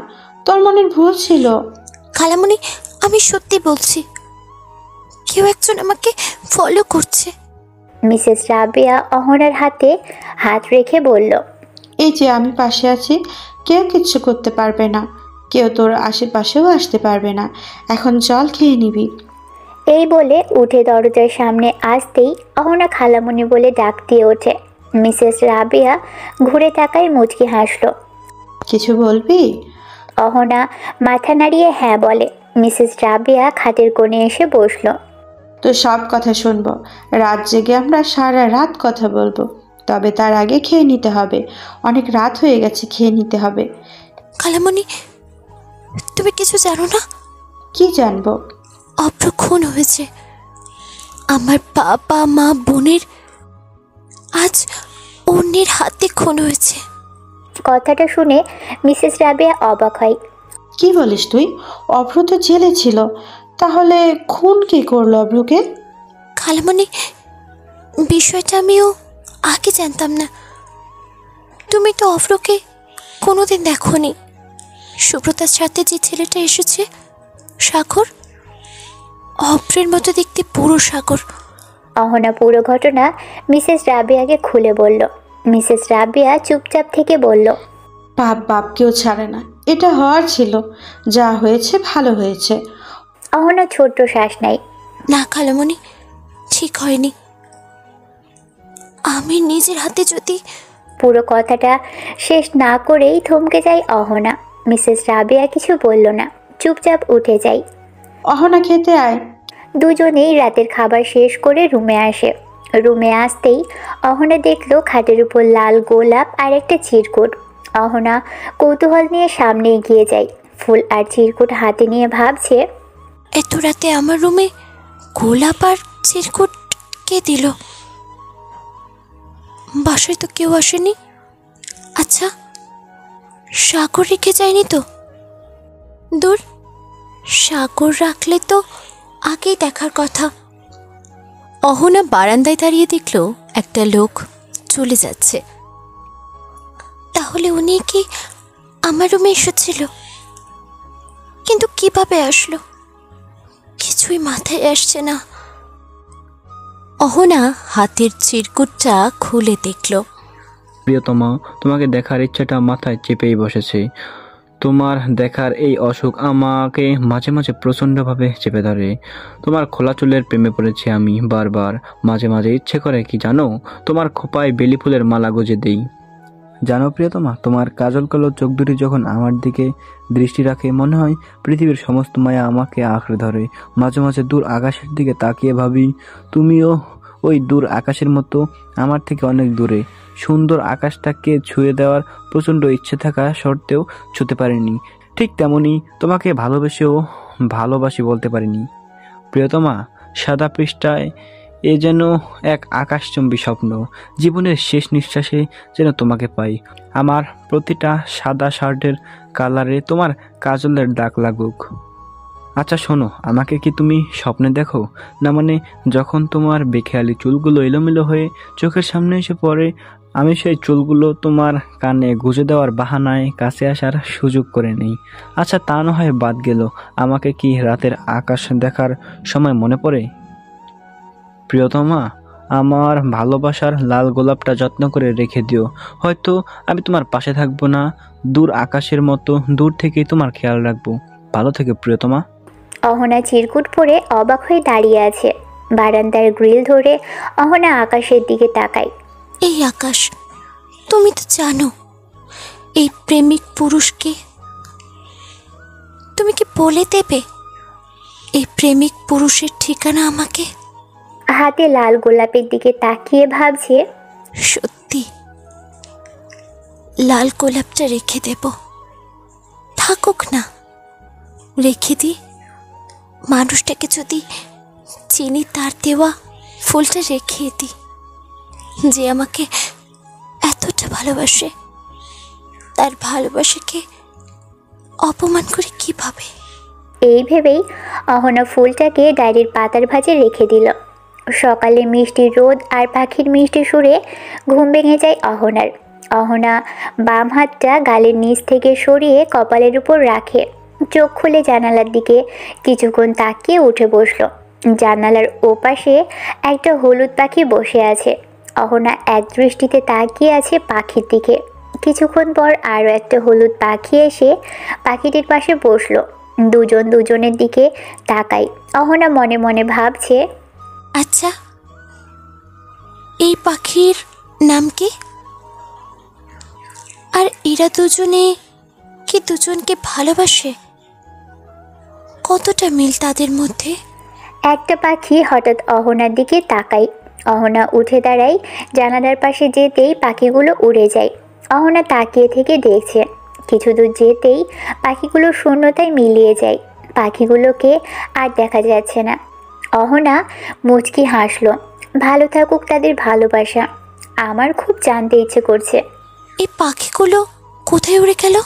তোর মনের ভুল ছিল। খালামণি, আমি সত্যি বলছি, কেউ একজন আমাকে ফলো করছে। মিসেস রাবিয়া অহনার হাতে হাত রেখে বলল। এই যে আমি পাশে আছি, কেউ কিচ্ছু করতে পারবে না, কেউ তোর আশেপাশেও আসতে পারবে না। এখন জল খেয়ে নিবি। এই বলে উঠে দরজার সামনে আসতেই অহনা খালামণি বলে ডাক দিয়ে ওঠে। মিসেস রাবিয়া ঘুরে তাকায়, মুচকি হাসলো। কিছু বলবি? অহনা মাথা নাড়িয়ে হ্যাঁ বলে। মিসেস রাবিয়া খাটের কোণে এসে বসলো। তো সব কথা শুনবো, রাত জেগে আমরা সারা রাত কথা বলবো, তবে তার আগে খেয়ে নিতে হবে। অনেক রাত হয়ে গেছে, খেয়ে নিতে হবে। খালামণি, তুমি কিছু জানো না? কি জানবো? অভ্র খুন হয়েছে। আমার বাবা মা বোনের আজ অন্যের হাতে খুন হয়েছে। কথাটা শুনে মিসেস রাবিয়া অবাক হয়। কি বলিস তুই? অভ্র তো জেলে ছিল, তাহলে খুন কে করলো অভ্রকে? খালামণি, বিষয়টা আমিও আগে জানতাম না। তুমি তো অভ্রকে কোনোদিন দেখোনি। সুব্রতার সাথে যে ছেলেটা এসেছে, সাগর, অভ্রের মতো দেখতে পুরো সাগর। অহনা পুরো ঘটনা মিসেস রাবিয়াকে খুলে বলল। মিসেস রাবিয়া চুপচাপ থেকে বলল। বাপ বাপ কেউ ছাড়ে না, এটা হওয়ার ছিল, যা হয়েছে ভালো হয়েছে। অহনা ছোট্ট শ্বাস নাই। না খালামণি, ঠিক হয়নি। আমি নিজের হাতে যদি... পুরো কথাটা শেষ না করেই থমকে যায় অহনা। মিসেস রাবিয়া কিছু বলল না, চুপচাপ উঠে যায়। অহনা, খেতে আয়। দুজনেই রাতের খাবার শেষ করে রুমে আসে। রুমে আসতেই অহনা দেখলো খাটের উপর লাল গোলাপ আর একটা চিরকুট। অহনা কৌতূহল নিয়ে সামনে এগিয়ে যায়। ফুল আর চিরকুট হাতে নিয়ে ভাবছে, এত রাতে আমার রুমে গোলাপ আর চিরকুট কে দিল? বাসায় তো কেউ আসেনি। আচ্ছা, সাগর রেখে যায়নি তো? দূর, সাগর রাখলে তো আগেই দেখার কথা। অহনা বারান্দায় দাঁড়িয়ে দেখল একটা লোক চলে যাচ্ছে। তাহলে উনি কি আমার রুমে এসেছিল? কিন্তু কিভাবে আসলো কিছুই মাথায় আসছে না। অহনা হাতের চিরকুটটা খুলে দেখল। প্রিয়তমা, তোমাকে দেখার ইচ্ছাটা মাথায় চেপেই বসেছে। তোমার দেখার এই অসুখ আমাকে মাঝে মাঝে প্রচণ্ডভাবে চেপে ধরে। তোমার খোলা চুলের প্রেমে পড়েছি আমি বারবার। মাঝে মাঝে ইচ্ছে করে কি জানো, তোমার খোপায় বেলি ফুলের মালা গুজে দেই। জানো প্রিয়তমা, তোমার কাজল কালো চোখ দুটি যখন আমার দিকে দৃষ্টি রাখে, মনে হয় পৃথিবীর সমস্ত মায়া আমাকে আঁকড়ে ধরে। মাঝে মাঝে দূর আকাশের দিকে তাকিয়ে ভাবি, তুমিও ওই দূর আকাশের মতো আমার থেকে অনেক দূরে। সুন্দর আকাশটাকে ছুঁয়ে দেওয়ার প্রচণ্ড ইচ্ছে থাকা সত্ত্বেও ছুঁতে পারিনি। ঠিক তেমনি তোমাকে ভালোবাসি বলতে পারিনি। প্রিয়তমা, সাদা পৃষ্ঠায় এ যেন এক আকাশচুম্বী স্বপ্ন। জীবনের শেষ নিঃশ্বাসে যেন তোমাকে পাই। আমার প্রতিটা সাদা শার্টের কালারে তোমার কাজলের দাগ লাগুক। আচ্ছা শোনো, আমাকে কি তুমি স্বপ্নে দেখো না? মানে যখন তোমার বেখেয়ালি চুলগুলো এলোমেলো হয়ে চোখের সামনে এসে পড়ে, আমি সেই চুলগুলো তোমার কানে গুঁজে দেওয়ার বাহানায় কাছে আসার সুযোগ করে নেই। আচ্ছা তা না হয় বাদ গেল, আমাকে কি রাতের আকাশ দেখার সময় মনে পড়ে? প্রিয়তমা, আমার ভালোবাসার লাল গোলাপটা যত্ন করে রেখে দিও। হয়তো আমি তোমার পাশে থাকবো না, দূর আকাশের মতো দূর থেকেই তোমার খেয়াল রাখবো। ভালো থেকে প্রিয়তমা। অহনা চিরকুট পরে অবাক হয়ে দাঁড়িয়ে আছে। বারান্দার গ্রিল ধরে অহনা আকাশের দিকে তাকায়। এই আকাশ, তুমি তো জানো এই প্রেমিক পুরুষকে। তুমি কি বলে দেবে এই প্রেমিক পুরুষের ঠিকানা আমাকে? হাতে লাল গোলাপের দিকে তাকিয়ে ভাবছে, সত্যি লাল গোলাপটা রেখে দেব। থাকুক না, রেখে দিই। মানুষটাকে যদি চিনি, তার দেওয়া ফুলটা রেখে দিই, যে আমাকে এতটা ভালোবাসে। তার ভালোবাসাকে অপমান করে কিভাবে? এই ভেবেই অহনা ফুলটাকে ডায়েরির পাতার ভাঁজে রেখে দিল। সকালে মিষ্টি রোদ আর পাখির মিষ্টি সুরে ঘুম ভেঙে যায় অহনার। অহনা বাম হাতটা গালের নিচ থেকে সরিয়ে কপালের উপর রাখে। চোখ খুলে জানালার দিকে কিছুক্ষণ তাকিয়ে উঠে বসলো। জানালার ওপাশে একটা হলুদ পাখি বসে আছে। অহনা এক দৃষ্টিতে তাকিয়ে আছে পাখির দিকে। কিছুক্ষণ পর আরও একটা হলুদ পাখি এসে পাখিটির পাশে বসলো। দুজন দুজনের দিকে তাকাই। অহনা মনে মনে ভাবছে, আচ্ছা এই পাখির নাম কি? আর এরা দুজনে কি দুজনকে ভালোবাসে? কতটা মিল তাদের মধ্যে? একটা পাখি হঠাৎ অহনার দিকে তাকাই। অহনা উঠে দাঁড়ায়। জানালার পাশে যেতেই পাখিগুলো উড়ে যায়। অহনা তাকিয়ে থেকে দেখছে। কিছু দূর যেতেই পাখিগুলো শূন্যতায় মিলিয়ে যায়। পাখিগুলোকে আর দেখা যাচ্ছে না। অহনা মুচকি হাসলো। ভালো থাকুক তাদের ভালোবাসা। আমার খুব জানতে ইচ্ছে করছে। এই পাখিগুলো কোথায় উড়ে গেল?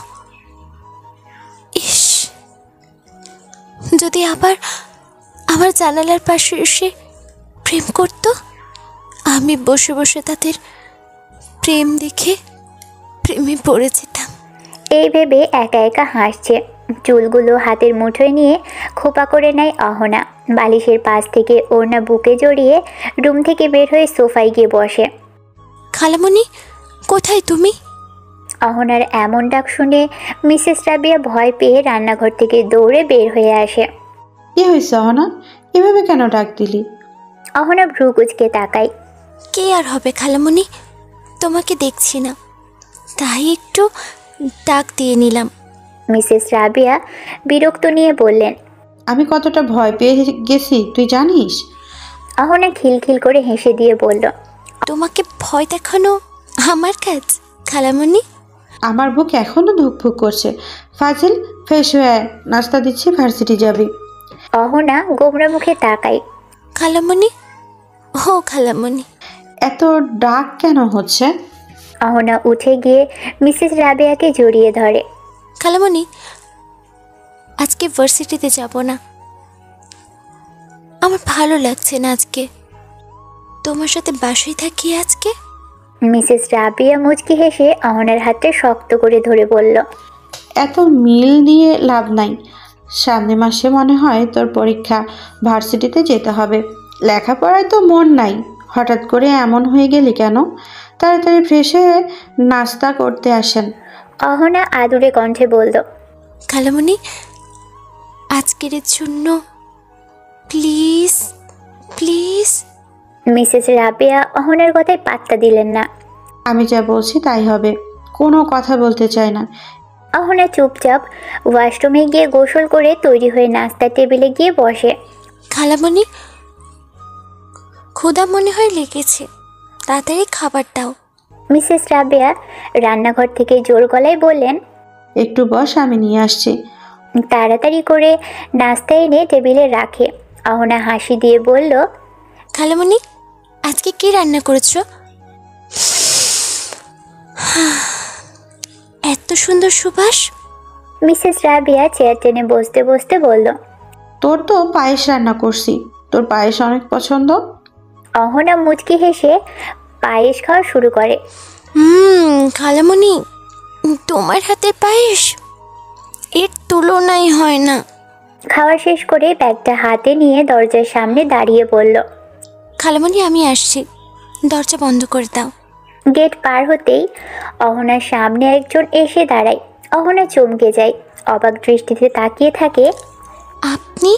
ইস, যদি আবার আমার জানালার পাশে এসে প্রেম করত, আমি বসে বসে তাদের প্রেম দেখে প্রেমে পড়ে যেতাম। এই ভেবে একা একা হাসছে। চুলগুলো হাতের মুঠোয় নিয়ে খোপা করে নেয় অহনা। বালিশের পাশ থেকে ওড়না বুকে জড়িয়ে রুম থেকে বের হয়ে সোফায় গিয়ে বসে। খালামণি, কোথায় তুমি? অহনার এমন ডাক শুনে মিসেস রাবিয়া ভয় পেয়ে রান্নাঘর থেকে দৌড়ে বের হয়ে আসে। কি হয়েছে অহনা? এভাবে কেন ডাক দিলি? অহনা ভ্রু কুঁচকে তাকায়। কে আর হবে খালামণি, তোমাকে দেখছি না, তাই একটু ডাক দিয়ে নিলাম। মিসেস রাবিয়া বিরক্ত নিয়ে বললেন, আমি কতটা ভয় পেয়ে গেছি তুই জানিস? অহনা খিলখিল করে হেসে দিয়ে বলল, তোমাকে ভয় দেখানো আমার কাজ খালামণি? আমার বুক এখনো ধুকফুক করছে। ফাজিল, ফ্রেশ হয়ে আয়, নাস্তা দিচ্ছি, ভার্সিটি যাবি। অহনা গোমরা মুখে তাকায়। খালামণি, ও খালামণি। এত ডাক কেন হচ্ছে? অহনা উঠে গিয়ে মিসেস রাবিয়াকে জড়িয়ে ধরে। খালামণি, আজকে ভার্সিটিতে যাব না। আমার ভালো লাগছে না আজকে। তোমার সাথে বাসায় থাকি আজকে। মিসেস রাবিয়া মুচকি হেসে অহনার হাতে শক্ত করে ধরে বলল, এত মিল দিয়ে লাভ নাই। সামনের মাসে মনে হয় তোর পরীক্ষা, ভার্সিটিতে যেতে হবে। লেখাপড়ায় তো মন নাই, হঠাৎ করে এমন হয়ে গেলি কেন? তাড়াতাড়ি ফ্রেশ হয়ে নাস্তা করতে আসেন। অহনা আদুরে কণ্ঠে বলল, খালামণি, আজকের জন্য প্লিজ প্লিজ। মিসেস রাবিয়া অহনার কথায় পাত্তা দিলেন না। আমি যা বলছি তাই হবে, কোনো কথা বলতে চাই না। অহনা চুপচাপ ওয়াশরুমে গিয়ে গোসল করে তৈরি হয়ে নাস্তার টেবিলে গিয়ে বসে। খালামণি, ক্ষুধা মনে হয় লেগেছে, তাড়াতাড়ি খাবার দাও। মিসেস রাবিয়া রান্নাঘর থেকে জোর গলায় বললেন, একটু বস, আমি নিয়ে আসছি। তাড়াতাড়ি করে নাস্তা এনে টেবিলে রাখে। অহনা হাসি দিয়ে বলল, খালামণি, আজকে কি রান্না করেছো? এত সুন্দর সুবাস। মিসেস রাবিয়া চেয়ার টেনে বসতে বসতে বলল, তোর তো পায়েস রান্না করছি, তোর পায়েস অনেক পছন্দ। অহনা মুচকি হেসে পায়েস খাওয়া শুরু করে। খালামণি, তোমার হাতের পায়েস এর তুলনাই হয় না। খাওয়া শেষ করে ব্যাগটা হাতে নিয়ে দরজার সামনে দাঁড়িয়ে বলল, খালামণি, আমি আসছি, দরজা বন্ধ করে দাও। গেট পার হতেই অহনার সামনে একজন এসে দাঁড়ায়। অহনা চমকে যায়, অবাক দৃষ্টিতে তাকিয়ে থাকে। আপনি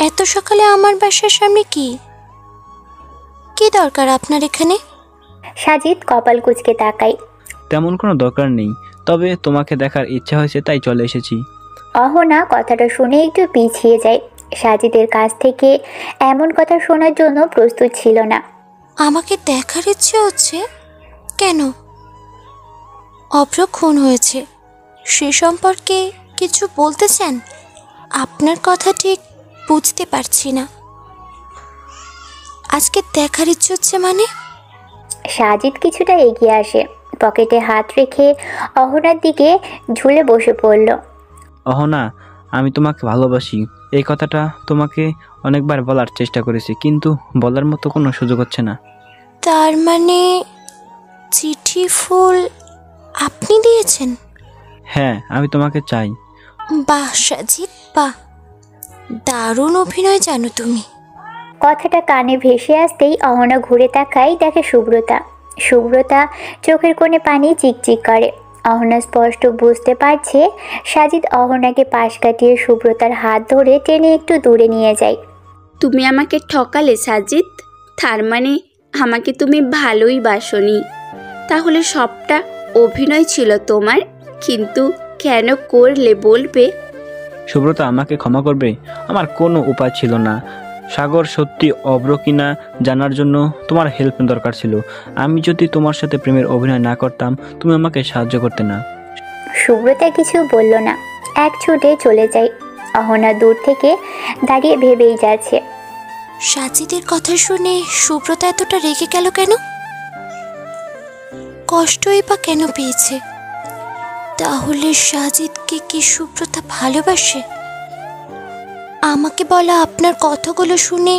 এত সকালে আমার বাসার সামনে? কি দরকার আপনার এখানে? সাজিদ কপাল কুঁচকে তাকায়। তেমন কোনো দরকার নেই, তবে তোমাকে দেখার ইচ্ছা হয়েছে তাই চলে এসেছি। অহনা কথাটা শুনে একটু পিছিয়ে যায়। সাজিদের কাছ থেকে এমন কথা শোনার জন্য প্রস্তুত ছিল না। আমাকে দেখার ইচ্ছে হচ্ছে কেন? অভ্র খুন হয়েছে, সে সম্পর্কে কিছু বলতে চান? আপনার কথা ঠিক বুঝতে পারছি না। আজকে দেখার ইচ্ছে হচ্ছে মানে? সাজিদ কিছুটা এগিয়ে আসে, পকেটে হাত রেখে অহনার দিকে ঝুলে বসে পড়ল। অহনা, আমি তোমাকে ভালোবাসি। এই কথাটা তোমাকে অনেকবার বলার চেষ্টা করেছি, কিন্তু বলার মতো কোনো সুযোগ হচ্ছে না। তার মানে চিঠি ফুল আপনি দিয়েছেন? হ্যাঁ, আমি তোমাকে চাই। বাহ সাজিদ, বাহ, দারুণ অভিনয় জানো তুমি। কথাটা কানে ভেসে আসতেই অহনা ঘুরে তাকায়, দেখে সুব্রতা। সুব্রতা চোখের কোণে পানি চিকচিক করে। অহনা স্পষ্ট বুঝতে পারছে সাজিদ অহনাকে পাশ কাটিয়ে সুব্রতার হাত ধরে টেনে একটু দূরে নিয়ে যায়। তুমি আমাকে ঠকালে সাজিদ, তার মানে আমাকে তুমি ভালোই বাসনি। তাহলে সবটা অভিনয় ছিল তোমার, কিন্তু কেন করলে বলবে? সুব্রতা, আমাকে ক্ষমা করবে, আমার কোনো উপায় ছিল না। সাগর সত্যি অভ্র কিনা জানার জন্য তোমার হেল্প দরকার ছিল। আমি যদি তোমার সাথে প্রেমের অভিনয় না করতাম, তুমি আমাকে সাহায্য করতে না। সুব্রতা কিছু বলল না, এক ছুটে চলে যায়। অহনা দূর থেকে দাঁড়িয়ে ভেবেই যাচ্ছে, সাজিদের কথা শুনে সুব্রতা এতটা রেগে গেল কেন? কষ্টই বা কেন পেয়েছে? তাহলে সাজিদকে কি সুব্রতা ভালোবাসে? আমাকে বলা আপনার কথাগুলো শুনে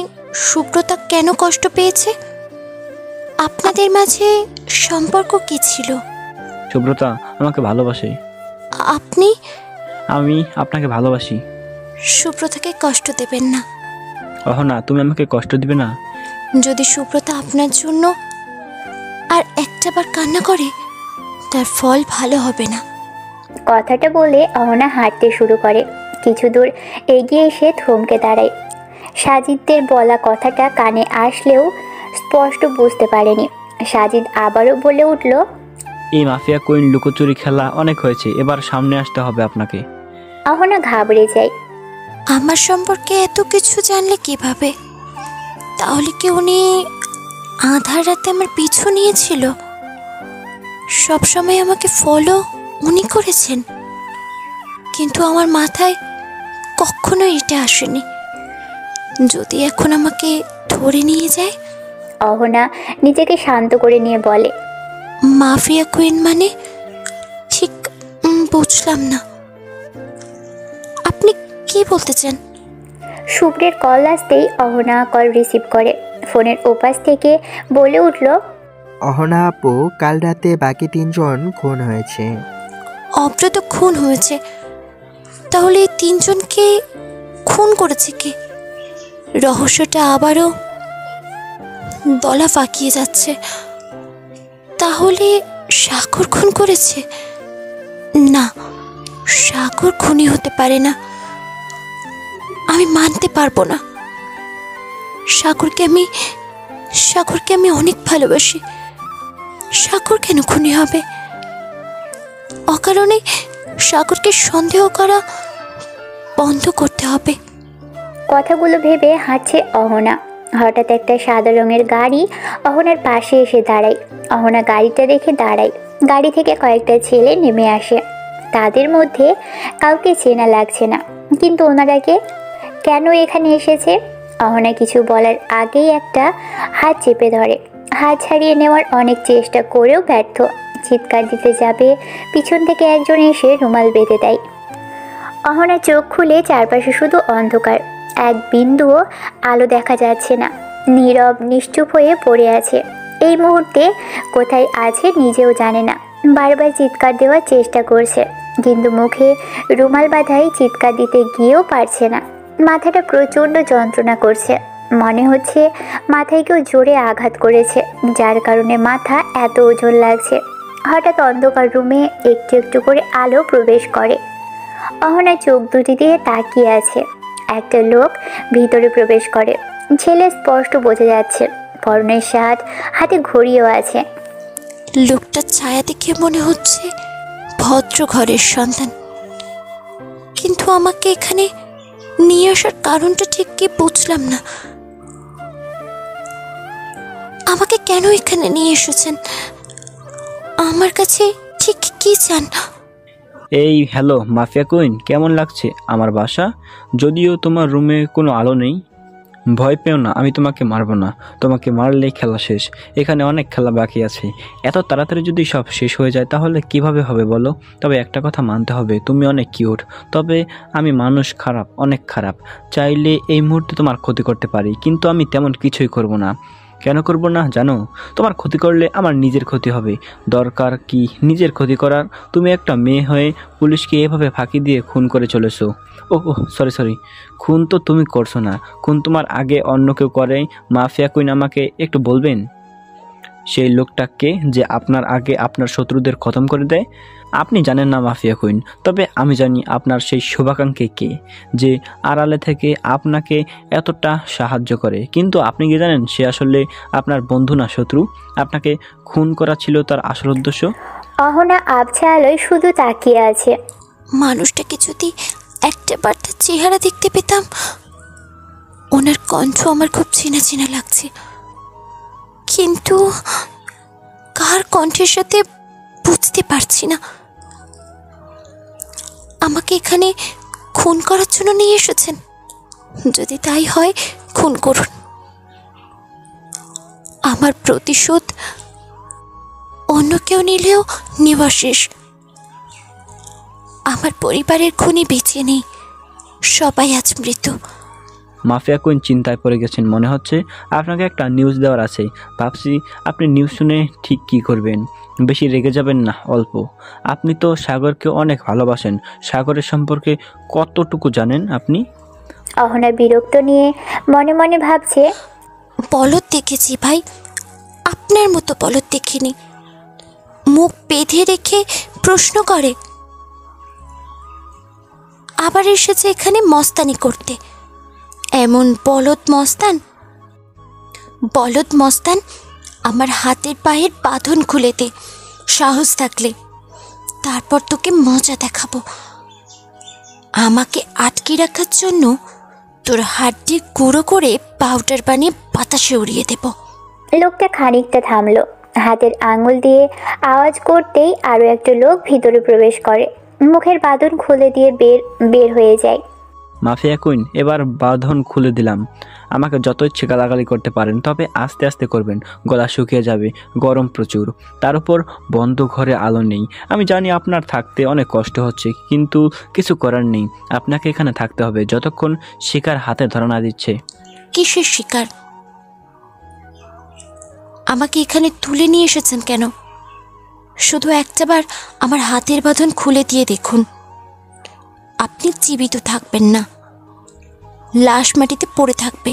সুব্রতা কেন কষ্ট পেয়েছে? আপনাদের মাঝে সম্পর্ক কি ছিল? সুব্রতা আমাকে ভালোবাসে। আমি আপনাকে ভালোবাসি। সুব্রতাকে কষ্ট দেবেন না। অহনা, তুমি আমাকে কষ্ট দিবে না। যদি সুব্রতা আপনার জন্য আর একটাবার কান্না করে, তার ফল ভালো হবে না। কথাটা বলে অহনা হাঁটতে শুরু করে। কিছু দূর এগিয়ে এসে থমকে দাঁড়ায়। সাজিদদের বলা কথাটা কানে আসলেও স্পষ্ট বুঝতে পারেনি। সাজিদ আবারও বলে উঠল, এই মাফিয়া কুইন লুকোচুরি খেলা অনেক হয়েছে, এবার সামনে আসতে হবে আপনাকে। অহনা ঘাবড়ে যায়। আমার সম্পর্কে এত কিছু জানলে কিভাবে? তাহলে কি উনি আধার রাতে আমার পিছু নিয়েছিল? সবসময় আমাকে ফলো উনি করেছেন, কিন্তু আমার মাথায় কখনো এটা আসেনি। যদি এখন আমাকে ধরে নিয়ে যায়? অহনা নিজেকে শান্ত করে নিয়ে বলে, মাফিয়া কুইন মানে? ঠিক বুঝলাম না। আপনি কি বলতে চান? শুভ্রের কল আসতেই অহনা কল রিসিভ করে। ফোনের ওপাশ থেকে বলে উঠল, অহনা আপু, কাল রাতে বাকি 3 জন খুন হয়েছে। অভ্র তো খুন হয়েছে, তাহলে এই 3 জনকে খুন করেছে কে? রহস্যটা আবারও দলা ফাঁকিয়ে যাচ্ছে। তাহলে সাগর খুন করেছে? না, সাগর খুনি হতে পারে না, আমি মানতে পারবো না। সাগরকে আমি অনেক ভালোবাসি। সাগর কেন খুনি হবে? অকারণে সাগরকে সন্দেহ করা বন্ধ করতে হবে। কথাগুলো ভেবে হাঁটছে অহনা। হঠাৎ একটা সাদা রঙের গাড়ি অহনার পাশে এসে দাঁড়ায়। অহনা গাড়িটা দেখে দাঁড়ায়। গাড়ি থেকে কয়েকটা ছেলে নেমে আসে। তাদের মধ্যে কাউকে চেনা লাগছে না, কিন্তু ওনারাকে কেন এখানে এসেছে? অহনা কিছু বলার আগেই একটা হাত চেপে ধরে। হাত ছাড়িয়ে নেওয়ার অনেক চেষ্টা করেও ব্যর্থ। চিৎকার দিতে যাবে, পিছন থেকে একজন এসে রুমাল বেঁধে দেয়। অহনা চোখ খুলে চারপাশে শুধু অন্ধকার, এক বিন্দুও আলো দেখা যাচ্ছে না। নীরব নিশ্চুপ হয়ে পড়ে আছে। এই মুহূর্তে কোথায় আছে নিজেও জানে না। বারবার চিৎকার দেওয়ার চেষ্টা করছে, কিন্তু মুখে রুমাল বাঁধাই চিৎকার দিতে গিয়েও পারছে না। মাথাটা প্রচণ্ড যন্ত্রণা করছে। মনে হচ্ছে মাথায় কেউ জোরে আঘাত করেছে, যার কারণে মাথা এত ওজন লাগছে। হঠাৎ অন্ধকার রুমে একটু একটু করে আলো প্রবেশ করে। অহনা চোখ দুটি দিয়ে তাকিয়ে আছে। একটা লোক ভিতরে প্রবেশ করে। ছেলে স্পষ্ট বোঝা যাচ্ছে, পরনের শার্ট, হাতে ঘড়িও আছে। লোকটার ছায়া দেখে মনে হচ্ছে ভদ্র ঘরের সন্তান, কিন্তু আমাকে এখানে নিয়ে আসার কারণটা ঠিক কি বুঝলাম না। আমাকে কেন এখানে নিয়ে এসেছেন? আমার কাছে ঠিক কি চান? এই হ্যালো মাফিয়া কুইন, কেমন লাগছে আমার বাসা? যদিও তোমার রুমে কোনো আলো নেই, ভয় পেও না, আমি তোমাকে মারবো না। তোমাকে মারলেই খেলা শেষ। এখানে অনেক খেলা বাকি আছে। এত তাড়াতাড়ি যদি সব শেষ হয়ে যায় তাহলে কিভাবে হবে বলো? তবে একটা কথা মানতে হবে, তুমি অনেক কিউট। তবে আমি মানুষ খারাপ, অনেক খারাপ। চাইলে এই মুহূর্তে তোমার ক্ষতি করতে পারি, কিন্তু আমি তেমন কিছুই করব না। কেন করব না জানো? তোমার ক্ষতি করলে আমার নিজের ক্ষতি হবে। দরকার কি নিজের ক্ষতি করার? তুমি একটা মেয়ে হয়ে পুলিশকে এভাবে ফাঁকি দিয়ে খুন করে চলেছো। ও সরি, খুন তো তুমি করছো না, খুন তোমার আগে অন্য কেউ করে। মাফিয়া কুইন, আমাকে একটু বলবেন সেই লোকটাকে যে আপনার আগে আপনার শত্রুদের খতম করে দেয়? আপনি জানেন না মাফিয়া কুইন, তবে আমি জানি আপনার সেই শুভাকাঙ্ক্ষী কে, যে আড়ালে থেকে আপনাকে এতটা সাহায্য করে। কিন্তু আপনি কি জানেন সে আসলে আপনার বন্ধু না শত্রু? আপনাকে খুন করা ছিল তার আসল উদ্দেশ্য। অহনা আবছা আলোয় শুধু তাকিয়ে আছে। মানুষটাকে যদি একটা বার তার চেহারা দেখতে পেতাম। ওনার কণ্ঠ আমার খুব চেনা চেনা লাগছে, কিন্তু কার কণ্ঠের সাথে বুঝতে পারছি না। আমাকে এখানে খুন করার জন্য নিয়ে এসেছেন? যদি তাই হয়, খুন করুন। আমার প্রতিশোধ অন্য কেউ নিলেও নেওয়া শেষ। আমার পরিবারের খুনি বেঁচে নেই, সবাই আজ মৃত। মাফিয়া কুইন চিন্তায় পড়ে গেছেন মনে হচ্ছে। আপনাকে একটা নিউজ দেওয়ার আছে। ভাবছি আপনি নিউজ শুনে ঠিক কী করবেন। বেশি রেগে যাবেন না, অল্প। আপনি তো সাগরকে অনেক ভালোবাসেন। সাগরের সম্পর্কে কতটুকু জানেন আপনি? অহনা বিরক্ত নিয়ে মনে মনে ভাবছে, বলদ দেখেছি ভাই, আপনার মতো বলদ দেখিনি। মুখ বেঁধে রেখে প্রশ্ন করে, আবার এসেছে এখানে মস্তানি করতে। এমন বলদ মস্তান আমার হাতের পায়ের বাঁধন খুলে দে, সাহস থাকলে। তারপর তোকে মজা দেখাবো। আমাকে আটকে রাখার জন্য তোর হাড্ডি গুঁড়ো করে পাউডার বানিয়ে বাতাসে উড়িয়ে দেব। লোকটা খানিকটা থামলো। হাতের আঙুল দিয়ে আওয়াজ করতেই আরও একটা লোক ভিতরে প্রবেশ করে। মুখের বাঁধন খুলে দিয়ে বের হয়ে যায়। মাফিয়া কুইন, এবার বাঁধন খুলে দিলাম। আমাকে যত ইচ্ছে গালাগালি করতে পারেন, তবে আস্তে আস্তে করবেন, গলা শুকিয়ে যাবে, গরম প্রচুর, তার উপর বন্ধ ঘরে আলো নেই। আমি জানি আপনার থাকতে অনেক কষ্ট হচ্ছে, কিন্তু কিছু করার নেই, আপনাকে এখানে থাকতে হবে যতক্ষণ শিকার হাতে ধরা না দিচ্ছে। কিসের শিকার? আমাকে এখানে তুলে নিয়ে এসেছেন কেন? শুধু একটাবার আমার হাতের বাঁধন খুলে দিয়ে দেখুন। আপনি জীবিত থাকবেন না, লাশ মাটিতে পড়ে থাকবে।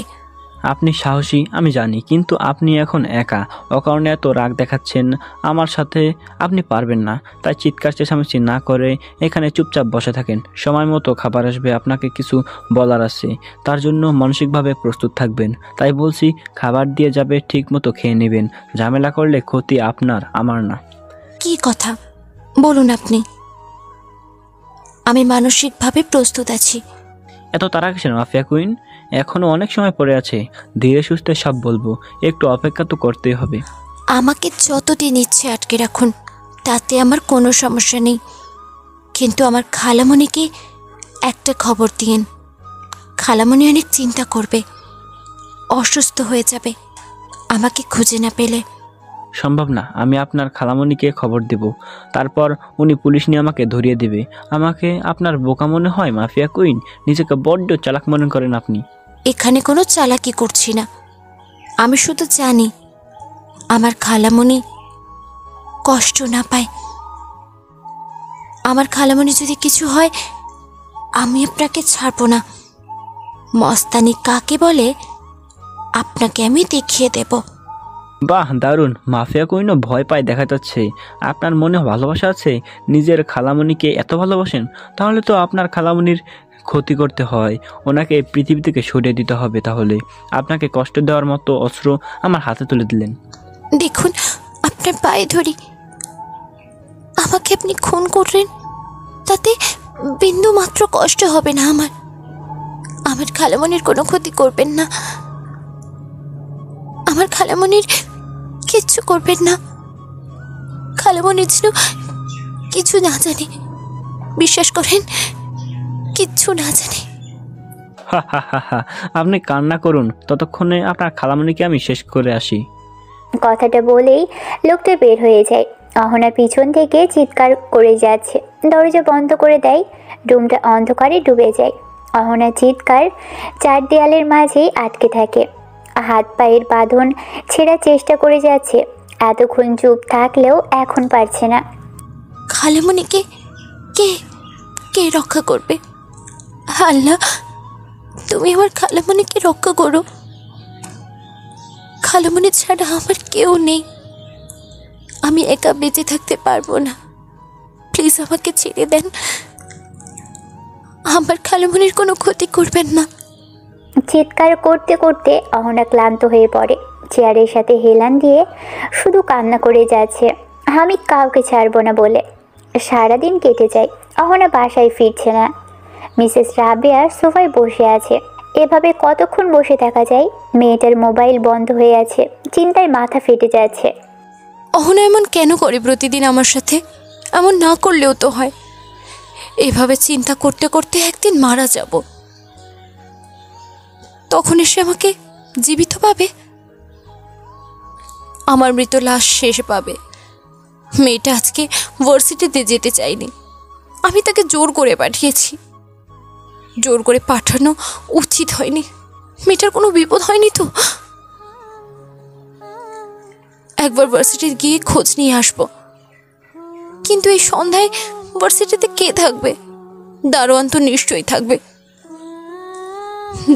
আপনি সাহসী আমি জানি, কিন্তু আপনি এখন একা, অকারণে এত রাগ দেখাচ্ছেন আমার সাথে। আপনি পারবেন না, তাই চিৎকার চেঁচামেচি না করে এখানে চুপচাপ বসে থাকেন। সময় মতো খাবার আসবে, আপনাকে কিছু বলার আছে, তার জন্য মানসিকভাবে প্রস্তুত থাকবেন। তাই বলছি, খাবার দিয়ে যাবে, ঠিক মতো খেয়ে নেবেন। ঝামেলা করলে ক্ষতি আপনার, আমার না। কি কথা বলুন আপনি? আমি মানসিকভাবে প্রস্তুত আছি। এত তারা কিসের মাফিয়া কুইন? এখনো অনেক সময় পড়ে আছে, ধীরে সুস্থে সব বলবো, একটু অপেক্ষা তো করতেই হবে। আমাকে যতদিন ইচ্ছে আটকে রাখুন, তাতে আমার কোনো সমস্যা নেই, কিন্তু আমার খালামণিকে একটা খবর দিন। খালামণি অনেক চিন্তা করবে, অসুস্থ হয়ে যাবে আমাকে খুঁজে না পেলে। সম্ভব না, আমি আপনার খালামণিকে খবর দেব, তারপর উনি পুলিশ নিয়ে আমাকে ধরিয়ে দেবে। আমাকে আপনার বোকা মনে হয় মাফিয়া কুইন? নিজেকে বড্ড চালাক মনে করেন আপনি। এখানে কোনো চালাকি করছি না, আমি শুধু জানি আমার খালামণি কষ্ট না পায়। আমার খালামণি যদি কিছু হয়, আমি আপনাকে ছাড়বো না। মস্তানি কাকে বলে আপনাকে আমি দেখিয়ে দেব। বাহ, দারুণ! মাফিয়া কুইনও ভয় পায় দেখা যাচ্ছে। আপনার মনে ভালোবাসা আছে? নিজের খালামণিকে এত ভালোবাসেন? তাহলে তো আপনার খালামণির ক্ষতি করতে হয়, ওনাকে পৃথিবী থেকে সরিয়ে দিতে হবে। তাহলে আপনাকে কষ্ট দেওয়ার মতো অস্ত্র আমার হাতে তুলে দিলেন। দেখুন, আপনার পায়ে ধরি, আমাকে আপনি খুন করলেন, তাতে বিন্দু মাত্র কষ্ট হবে না আমার। আমার খালামণির কোনো ক্ষতি করবেন না, আমার খালামণির কিচ্ছু করবেন না। খালামণির যেন কিছু না জানে, বিশ্বাস করেন, কিচ্ছু না জানে। হা হা হা হা, আপনি কান্না করুন, ততক্ষণে আপনার খালামণিকে আমি শেষ করে আসি। কথাটা বলেই লোকটা বের হয়ে যায়। অহনা পিছন থেকে চিৎকার করে যাচ্ছে, দরজা বন্ধ করে দেয়, রুমটা অন্ধকারে ডুবে যায়। অহনা চিৎকার চার দেয়ালের মাঝেই আটকে থাকে, হাত পায়ের বাঁধন ছেঁড়ার চেষ্টা করে যাচ্ছে, এতক্ষণ চুপ থাকলেও এখন পারছে না। খালামণিকে কে কে রক্ষা করবে? আল্লাহ, তুমি আমার খালামণিকে রক্ষা করো। খালামণি ছাড়া আমার কেউ নেই, আমি একা বেঁচে থাকতে পারবো না। প্লিজ আমাকে ছেড়ে দেন, আমার খালামণির কোনো ক্ষতি করবেন না। চিৎকার করতে করতে অহনা ক্লান্ত হয়ে পড়ে, চেয়ারের সাথে হেলান দিয়ে শুধু কান্না করে যাচ্ছে, আমি কাউকে ছাড়বো না বলে। সারাদিন কেটে যায়, অহনা বাসায় ফিরছে না। মিসেস রাবেয়া সোফায় বসে আছে, এভাবে কতক্ষণ বসে থাকা যায়? মেয়েটার মোবাইল বন্ধ হয়ে আছে, চিন্তায় মাথা ফেটে যাচ্ছে। অহনা এমন কেন করে প্রতিদিন আমার সাথে? এমন না করলেও তো হয়। এভাবে চিন্তা করতে করতে একদিন মারা যাব, তখন এসে আমাকে জীবিত পাবে, আমার মৃত লাশ শেষ পাবে। মেয়েটা আজকে ভার্সিটিতে যেতে চায়নি, আমি তাকে জোর করে পাঠিয়েছি। জোর করে পাঠানো উচিত হয়নি, মেয়েটার কোনো বিপদ হয়নি তো? একবার ভার্সিটিতে গিয়ে খোঁজ নিয়ে আসবো, কিন্তু এই সন্ধ্যায় ভার্সিটিতে কে থাকবে? দারোয়ান তো নিশ্চয়ই থাকবে।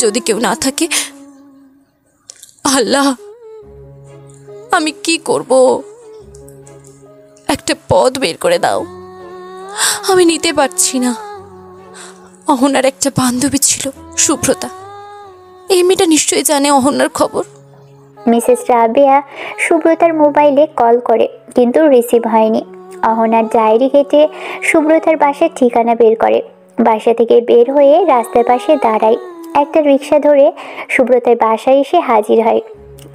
যদি কেউ না থাকে, আল্লাহ, আমি কি করব? একটা পথ বের করে দাও, আমি নিতে পারছি না। অহনার একটা বান্ধবী ছিল, সুব্রতা, এই মেয়েটা নিশ্চয়ই জানে অহনার খবর। মিসেস রাবেয়া সুব্রতার মোবাইলে কল করে, কিন্তু রিসিভ হয়নি। অহনার ডায়েরি ঘেটে সুব্রতার বাসার ঠিকানা বের করে, বাসা থেকে বের হয়ে রাস্তার পাশে দাঁড়ায়। একটা রিক্সা ধরে সুব্রতার বাসায় এসে হাজির হয়।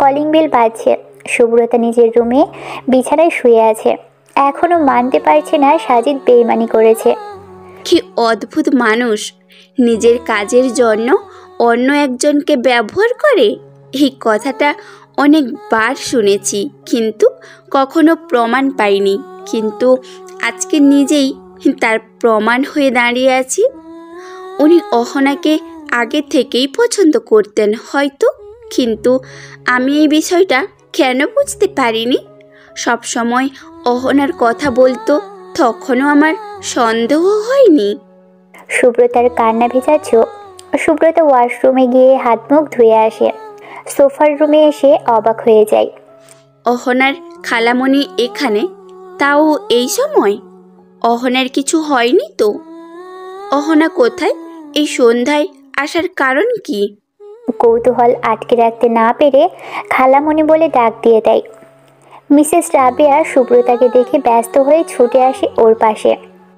কলিং বেল বাজছে, সুব্রতা নিজের রুমে বিছানায় শুয়ে আছে, এখনও মানতে পারছে না সাজিদ বেইমানি করেছে। কি অদ্ভুত মানুষ, নিজের কাজের জন্য অন্য একজনকে ব্যবহার করে? এই কথাটা অনেকবার শুনেছি, কিন্তু কখনো প্রমাণ পাইনি। কিন্তু আজকে নিজেই তার প্রমাণ হয়ে দাঁড়িয়ে আছি। উনি অহনাকে আগে থেকেই পছন্দ করতেন হয়তো, কিন্তু আমি এই বিষয়টা কেন বুঝতে পারিনি? সব সময় অহনার কথা বলতো, তখনও আমার সন্দেহ হয়নি। সুব্রতার কান্না ভেজা চোখ। সুব্রতা ওয়াশরুমে গিয়ে হাত মুখ ধুয়ে আসে। সোফার রুমে এসে অবাক হয়ে যায়। অহনার খালামণি এখানে, তাও এই সময়? অহনার কিছু হয়নি তো? অহনা কোথায়? এই সন্ধ্যায় আসার কারণ কি? কৌতূহল আটকে রাখতে না পেরে খালামণি বলে ডাক দিয়ে দেয়। মিসেস রাবেয়া সুব্রতাকে দেখে ব্যস্ত হয়ে ছুটে আসে ওর পাশে।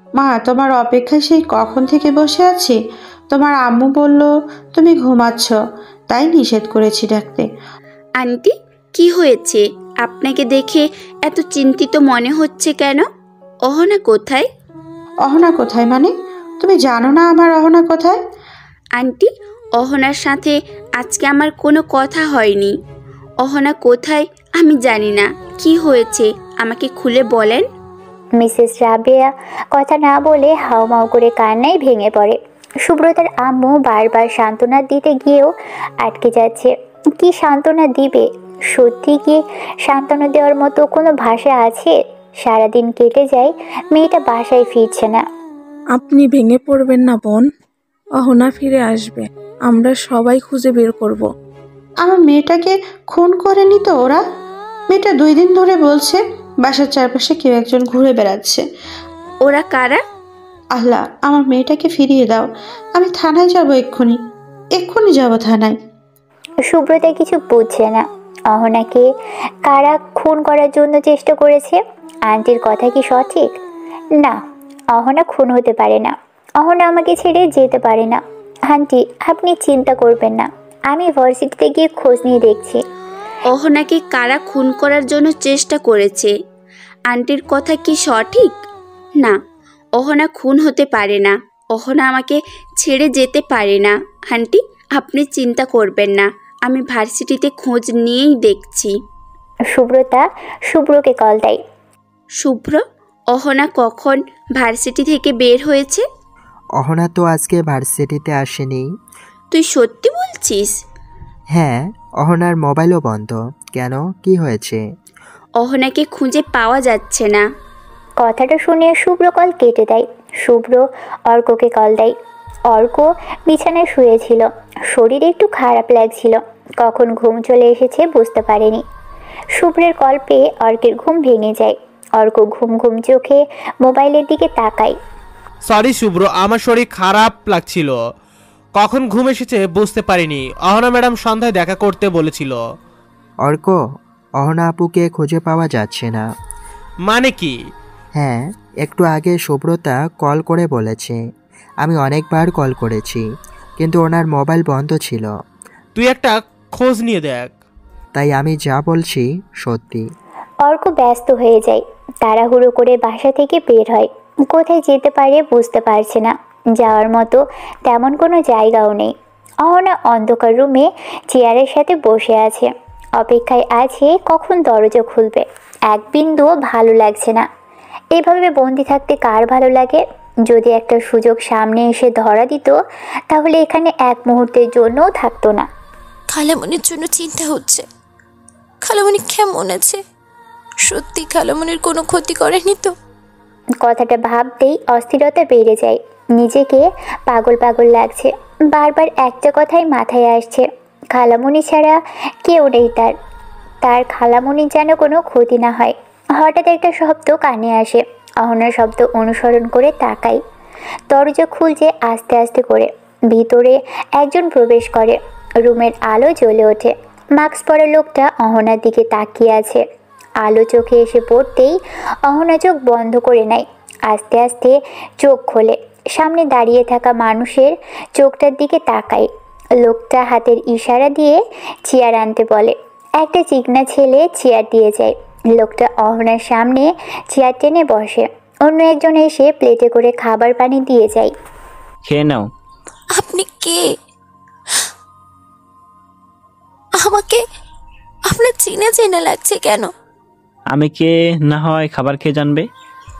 মা, তোমার অপেক্ষায় সেই কখন থেকে বসে আছি। তোমার আম্মু বলল তুমি ঘুমাচ্ছ, তাই নিষেধ করেছি ডাকতে। আন্টি, কি হয়েছে? আপনাকে দেখে এত চিন্তিত মনে হচ্ছে কেন? অহনা কোথায়? অহনা কোথায় মানে? তুমি জানো না আমার অহনা কোথায়? আন্টি, অহনার সাথে আজকে আমার কোনো কথা হয়নি। অহনা কোথায় আমি জানি না। কি হয়েছে আমাকে খুলে বলেন। মিসেস রাবেয়া কথা না বলে হাউমাউ করে কান্নায় ভেঙে পড়ে। সুব্রতার আম্মু বারবার সান্ত্বনা দিতে গিয়েও আটকে যাচ্ছে। কি সান্ত্বনা দিবে? সত্যি কি সান্ত্বনা দেওয়ার মতো কোনো ভাষা আছে? সারাদিন কেটে যায়, মেয়েটা বাসায় ফিরছে না। আপনি ভেঙে পড়বেন না বোন, অহনা ফিরে আসবে। আমরা সবাই খুঁজে বের করব। আমার মেয়েটাকে খুন করেনি তো ওরা? মেয়েটা 2 দিন ধরে বলছে বাসার চারপাশে কেউ একজন ঘুরে বেড়াচ্ছে। ওরা কারা? আল্লাহ, আমার মেয়েটাকে ফিরিয়ে দাও। আমি থানায় যাব, এক্ষুনি যাব থানায়। সুব্রতা কিছু বুঝছে না। অহনাকে কারা খুন করার জন্য চেষ্টা করেছে? আন্টির কথা কি সঠিক? না, অহনা খুন হতে পারে না। অহনা আমাকে ছেড়ে যেতে পারে না। আন্টি, আপনি চিন্তা করবেন না, আমি ভার্সিটিতে গিয়ে খোঁজ নিয়ে দেখছি। অহনাকে কারা খুন করার জন্য চেষ্টা করেছে? আন্টির কথা কি সঠিক? না, অহনা খুন হতে পারে না। অহনা আমাকে ছেড়ে যেতে পারে না। আন্টি, আপনি চিন্তা করবেন না, আমি ভার্সিটিতে খোঁজ নিয়েই দেখছি। সুব্রতা শুভ্রকে কল দেয়। শুভ্র, অহনা কখন ভার্সিটি থেকে বের হয়েছে? অহনা তো আজকে ভার্সিটিতে আসেনি। তুই সত্যি বলছিস? হ্যাঁ, অহনার মোবাইলও বন্ধ। কেন, কি হয়েছে? অহনাকে খুঁজে পাওয়া যাচ্ছে না। কথাটা শুনে শুভ্র কল কেটে দেয়। শুভ্র অর্ককে কল দেয়। অর্ক বিছানায় শুয়েছিল, শরীর একটু খারাপ লাগছিল। কখন ঘুম চলে এসেছে বুঝতে পারেনি। শুভ্রের কল পেয়ে অর্কের ঘুম ভেঙে যায়। অর্ক ঘুম ঘুম চোখে মোবাইলের দিকে তাকায়। সরি শুভ্র, আমার শরীর খারাপ লাগছিল, কখন ঘুম এসেছে বুঝতে পারিনি। অহনা ম্যাডাম সন্ধ্যায় দেখা করতে বলেছিল। অর্ক, অহনা আপুকে খুঁজে পাওয়া যাচ্ছে না। মানে কি? হ্যাঁ, একটু আগে সুব্রতা কল করে বলেছে। আমি অনেকবার কল করেছি, কিন্তু ওনার মোবাইল বন্ধ ছিল। তুই একটা খোঁজ নিয়ে দেখ। তাই আমি যা বলছি সত্যি। অর্ক ব্যস্ত হয়ে যায়। তাড়াহুড়ো করে বাসা থেকে বের হয়। কোথায় যেতে পারে বুঝতে পারছে না। যাওয়ার মতো তেমন কোনো জায়গাও নেই। অহনা অন্ধকার রুমে চেয়ারের সাথে বসে আছে। অপেক্ষায় আছে কখন দরজা খুলবে। এক বিন্দুও ভালো লাগছে না। এভাবে বন্দি থাকতে কার ভালো লাগে? যদি একটা সুযোগ সামনে এসে ধরা দিত, তাহলে এখানে এক মুহূর্তের জন্যও থাকতো না। খালামণির জন্য চিন্তা হচ্ছে। খালামণি কেমন আছে? সত্যি খালামণির কোনো ক্ষতি করেনি তো? কথাটা ভাবতেই অস্থিরতা বেড়ে যায়। নিজেকে পাগল পাগল লাগছে। বারবার একটা কথাই মাথায় আসছে, খালামণি ছাড়া কেউ নেই তার। তার খালামণির যেন কোনো ক্ষতি না হয়। হঠাৎ একটা শব্দ কানে আসে। অহনার শব্দ অনুসরণ করে তাকাই। দরজা খুলছে আস্তে আস্তে করে। ভিতরে একজন প্রবেশ করে। রুমের আলো জ্বলে ওঠে। মাস্ক পরা লোকটা অহনার দিকে তাকিয়ে আছে। আলো চোখে এসে পড়তেই অহনা চোখ বন্ধ করে নেয়। আস্তে আস্তে চোখ খোলে। সামনে দাঁড়িয়ে থাকা মানুষের চোখটার দিকে তাকায়। লোকটা হাতের ইশারা দিয়ে চেয়ার আনতে বলে। একটা চিকনা ছেলে চেয়ার দিয়ে যায়। লোকটা অহনার সামনে চেয়ার টেনে বসে। অন্য একজন এসে প্লেটে করে খাবার পানি দিয়ে যায়। খেয়ে নাও। আপনি কে? আমাকে আপনার চেনা চেনা লাগছে কেন? আমি কে না হয় খাবার খেয়ে জানবে।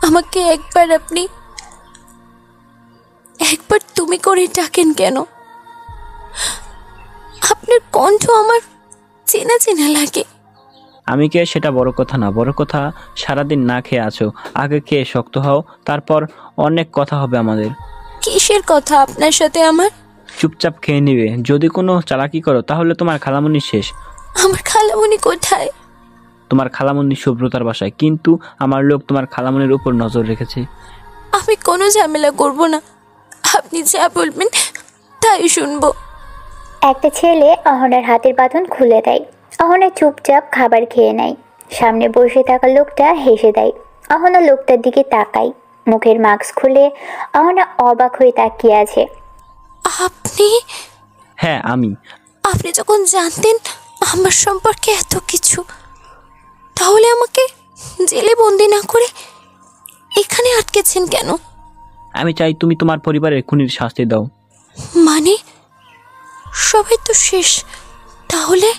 আমাকে একবার তুমি করে ডাকেন কেন? আপনার কণ্ঠ আমার চেনা চেনা লাগে। আমি কে সেটা বড় কথা না, বড় কথা সারাদিন না খেয়ে আছো। আগে খেয়ে শক্ত হও, তারপর অনেক কথা হবে আমাদের। কিসের কথা আপনার সাথে আমার? চুপচাপ খেয়ে নিবে। যদি কোনো চালাকি করো তাহলে তোমার খালামুনি শেষ। আমার খালামুনি কোথায়? তোমার খালামুনি সুব্রতার বাসায়, কিন্তু আমার লোক তোমার খালামুনির উপর নজর রেখেছে। আমি কোনো ঝামেলা করব না, আপনি যা বলবেন তাই শুনবো। একটা ছেলে অহনার হাতের বাঁধন খুলে দেয়। অহনা চুপচাপ খাবার খেয়ে নেয়। সামনে বসে থাকা লোকটা হেসে দেয়। অহনা লোকটার দিকে তাকায়। মুখের মাস্ক খুলে অহনা অবাক হয়ে তাকিয়ে আছে। আপনি? হ্যাঁ আমি। আপনি যখন জানতেন আমার সম্পর্কে এত কিছু, তাহলে আমাকে জেলে বন্দি না করে এখানে আটকেছেন কেন? আমি চাই তুমি তোমার পরিবারের খুনির শাস্তি দাও। মানে সবাই তো শেষ, তাহলে?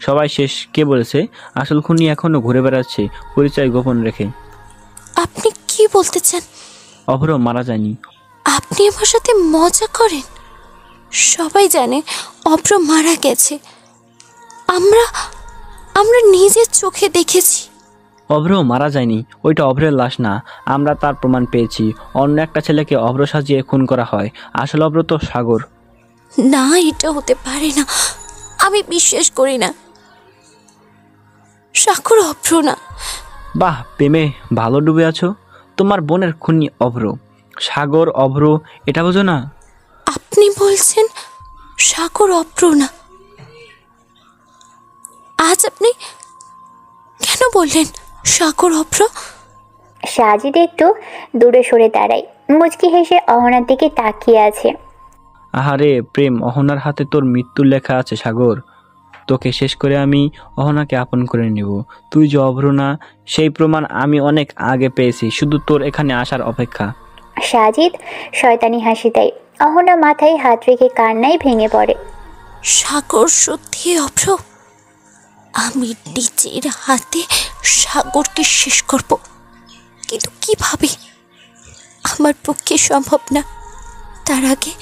সবাই শেষ কে বলেছে? আসল খুনি এখনো ঘুরে বেড়াচ্ছে পরিচয় গোপন রেখে। আপনি কি বলতে চান? অভ্র মারা যায়নি। আপনি আমার সাথে মজা করেন? সবাই জানে অভ্র মারা গেছে। আমরা নিজের চোখে দেখেছি। অভ্র মারা যায়নি, ওইটা অভ্রের লাশ না। আমরা তার প্রমাণ পেয়েছি। অন্য একটা ছেলেকে অভ্র সাজিয়ে খুন করা হয়। আসল অভ্র তো সাগর। না, এটা হতে পারে না, আমি বিশ্বাস করি না। সাগর অভ্র না। বাহ, প্রেমে ভালো ডুবে আছো। তোমার বোনের খুনি অভ্র, সাগর অভ্র, এটা বোঝো না? আপনি বলছেন সাগর অভ্র না? আজ আপনি কেন বললেন সাগর অভ্র? সাজিদ একটু দূরে সরে দাঁড়ায়। মুচকি হেসে অহনার দিকে তাকিয়ে আছে। আহারে প্রেম, অহনার হাতে তোর মৃত্যুর লেখা আছে সাগর। তোকে শেষ করে আমি অহনাকে আপন করে নেব। তুই যে অভ্র না সেই প্রমাণ আমি অনেক আগে পেয়েছি, শুধু তোর এখানে আসার অপেক্ষা। সাজিদ শয়তানি হাসি দেয়। অহনা মাথায় হাত রেখে কান্নায় ভেঙে পড়ে। সাগর সত্যি অভ্র? আমি নিজের হাতে সাগরকে শেষ করব, কিন্তু কিভাবে? আমার পক্ষে সম্ভব না। তার আগে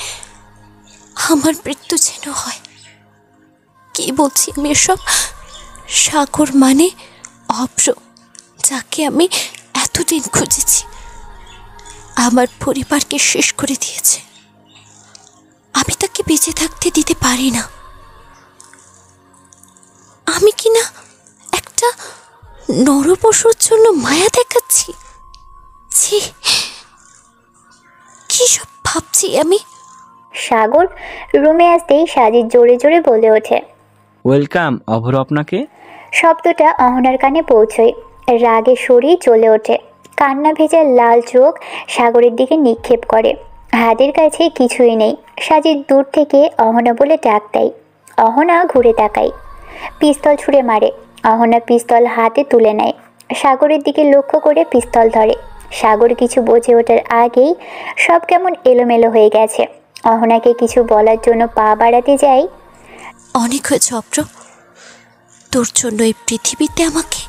আমার মৃত্যু যেন হয়। কি বলছি আমি এসব? সাগর মানে অভ্র, যাকে আমি এতদিন খুঁজেছি। আমার পরিবারকে শেষ করে দিয়েছে। আমি তাকে বেঁচে থাকতে দিতে পারি না। আমি কি না একটা নরপশুর জন্য মায়া দেখাচ্ছি? ছি, কি সব ভাবছি আমি? সাগর রুমে আসতেই সাজিদ জোরে জোরে বলে ওঠে, ওয়েলকাম অভ্র আপনাকে। শব্দটা অহনার কানে পৌঁছয়। রাগে শরীর জ্বলে ওঠে। কান্না ভেজা লাল চোখ সাগরের দিকে নিক্ষেপ করে। হাতের কাছে কিছুই নেই। সাজিদ দূর থেকে অহনা বলে ডাক দেয়। অহনা ঘুরে তাকায়। পিস্তল ছুঁড়ে মারে। অহনা পিস্তল হাতে তুলে নেয়। সাগরের দিকে লক্ষ্য করে পিস্তল ধরে। সাগর কিছু বোঝে ওঠার আগেই সব কেমন এলোমেলো হয়ে গেছে। অহনাকে কিছু বলার জন্য পা বাড়াতে যায়। অনেক হয়েছে অভ্র, তোর জন্য এই পৃথিবীতে আমাকে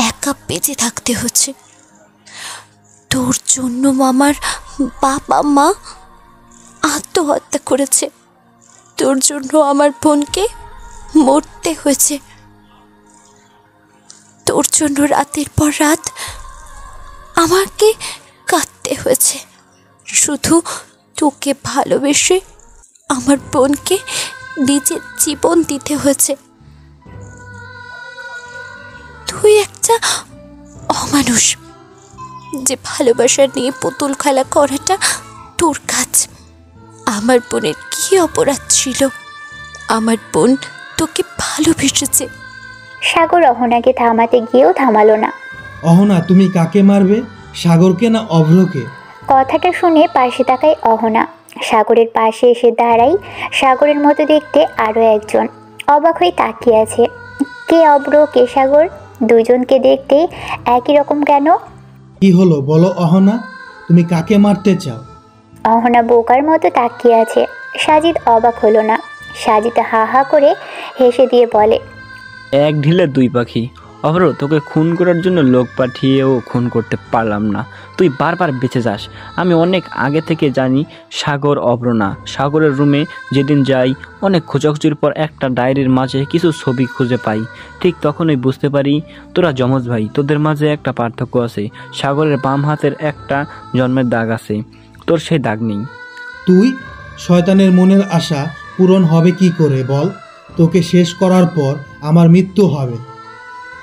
একা বেঁচে থাকতে হচ্ছে। তোর জন্য আমার বাবা মা আত্মহত্যা করেছে। তোর জন্য আমার বোনকে মরতে হয়েছে। তোর জন্য রাতের পর রাত আমাকে কাঁদতে হয়েছে। শুধু তোকে ভালোবেসে আমার বোনকে নিজের জীবন দিতে হয়েছে। তুই একটা অমানুষ, যে ভালোবাসা নিয়ে পুতুল খেলা করাটা তোর কাজ। আমার বোনের কি অপরাধ ছিল? আমার বোন তোকে ভালোবেসেছে। সাগর অহনাকে থামাতে গিয়েও থামালো না। অহনা, তুমি কাকে মারবে, সাগরকে না অভ্রকে? কথাটা শুনে পাশে তাকায় অহনা। সাগরের পাশে এসে দাঁড়াই। সাগরের মতো দেখতে আরও একজন। অবাক হয়ে তাকিয়ে আছে। কে অভ্র কে সাগর? দুজনকে দেখতে একই রকম কেন? কি হলো বলো অহনা, তুমি কাকে মারতে চাও? অহনা বোকার মতো তাকিয়ে আছে। সাজিদ অবাক হলো না। সাজিদ হা হা করে হেসে দিয়ে বলে, এক ঢিলে দুই পাখি। অভ্র, তোকে খুন করার জন্য লোক পাঠিয়েও খুন করতে পারলাম না, তুই বারবার বেঁচে যাস। আমি অনেক আগে থেকে জানি সাগর অভ্র না। সাগরের রুমে যেদিন যাই, অনেক খোঁজাখুঁজির পর একটা ডায়েরির মাঝে কিছু ছবি খুঁজে পাই। ঠিক তখনই বুঝতে পারি তোরা যমজ ভাই, তোদের মাঝে একটা পার্থক্য আছে। সাগরের বাম হাতের একটা জন্মের দাগ আছে, তোর সেই দাগ নেই। তুই শয়তানের মনের আশা পূরণ হবে কি করে বল? তোকে শেষ করার পর আমার মৃত্যু হবে।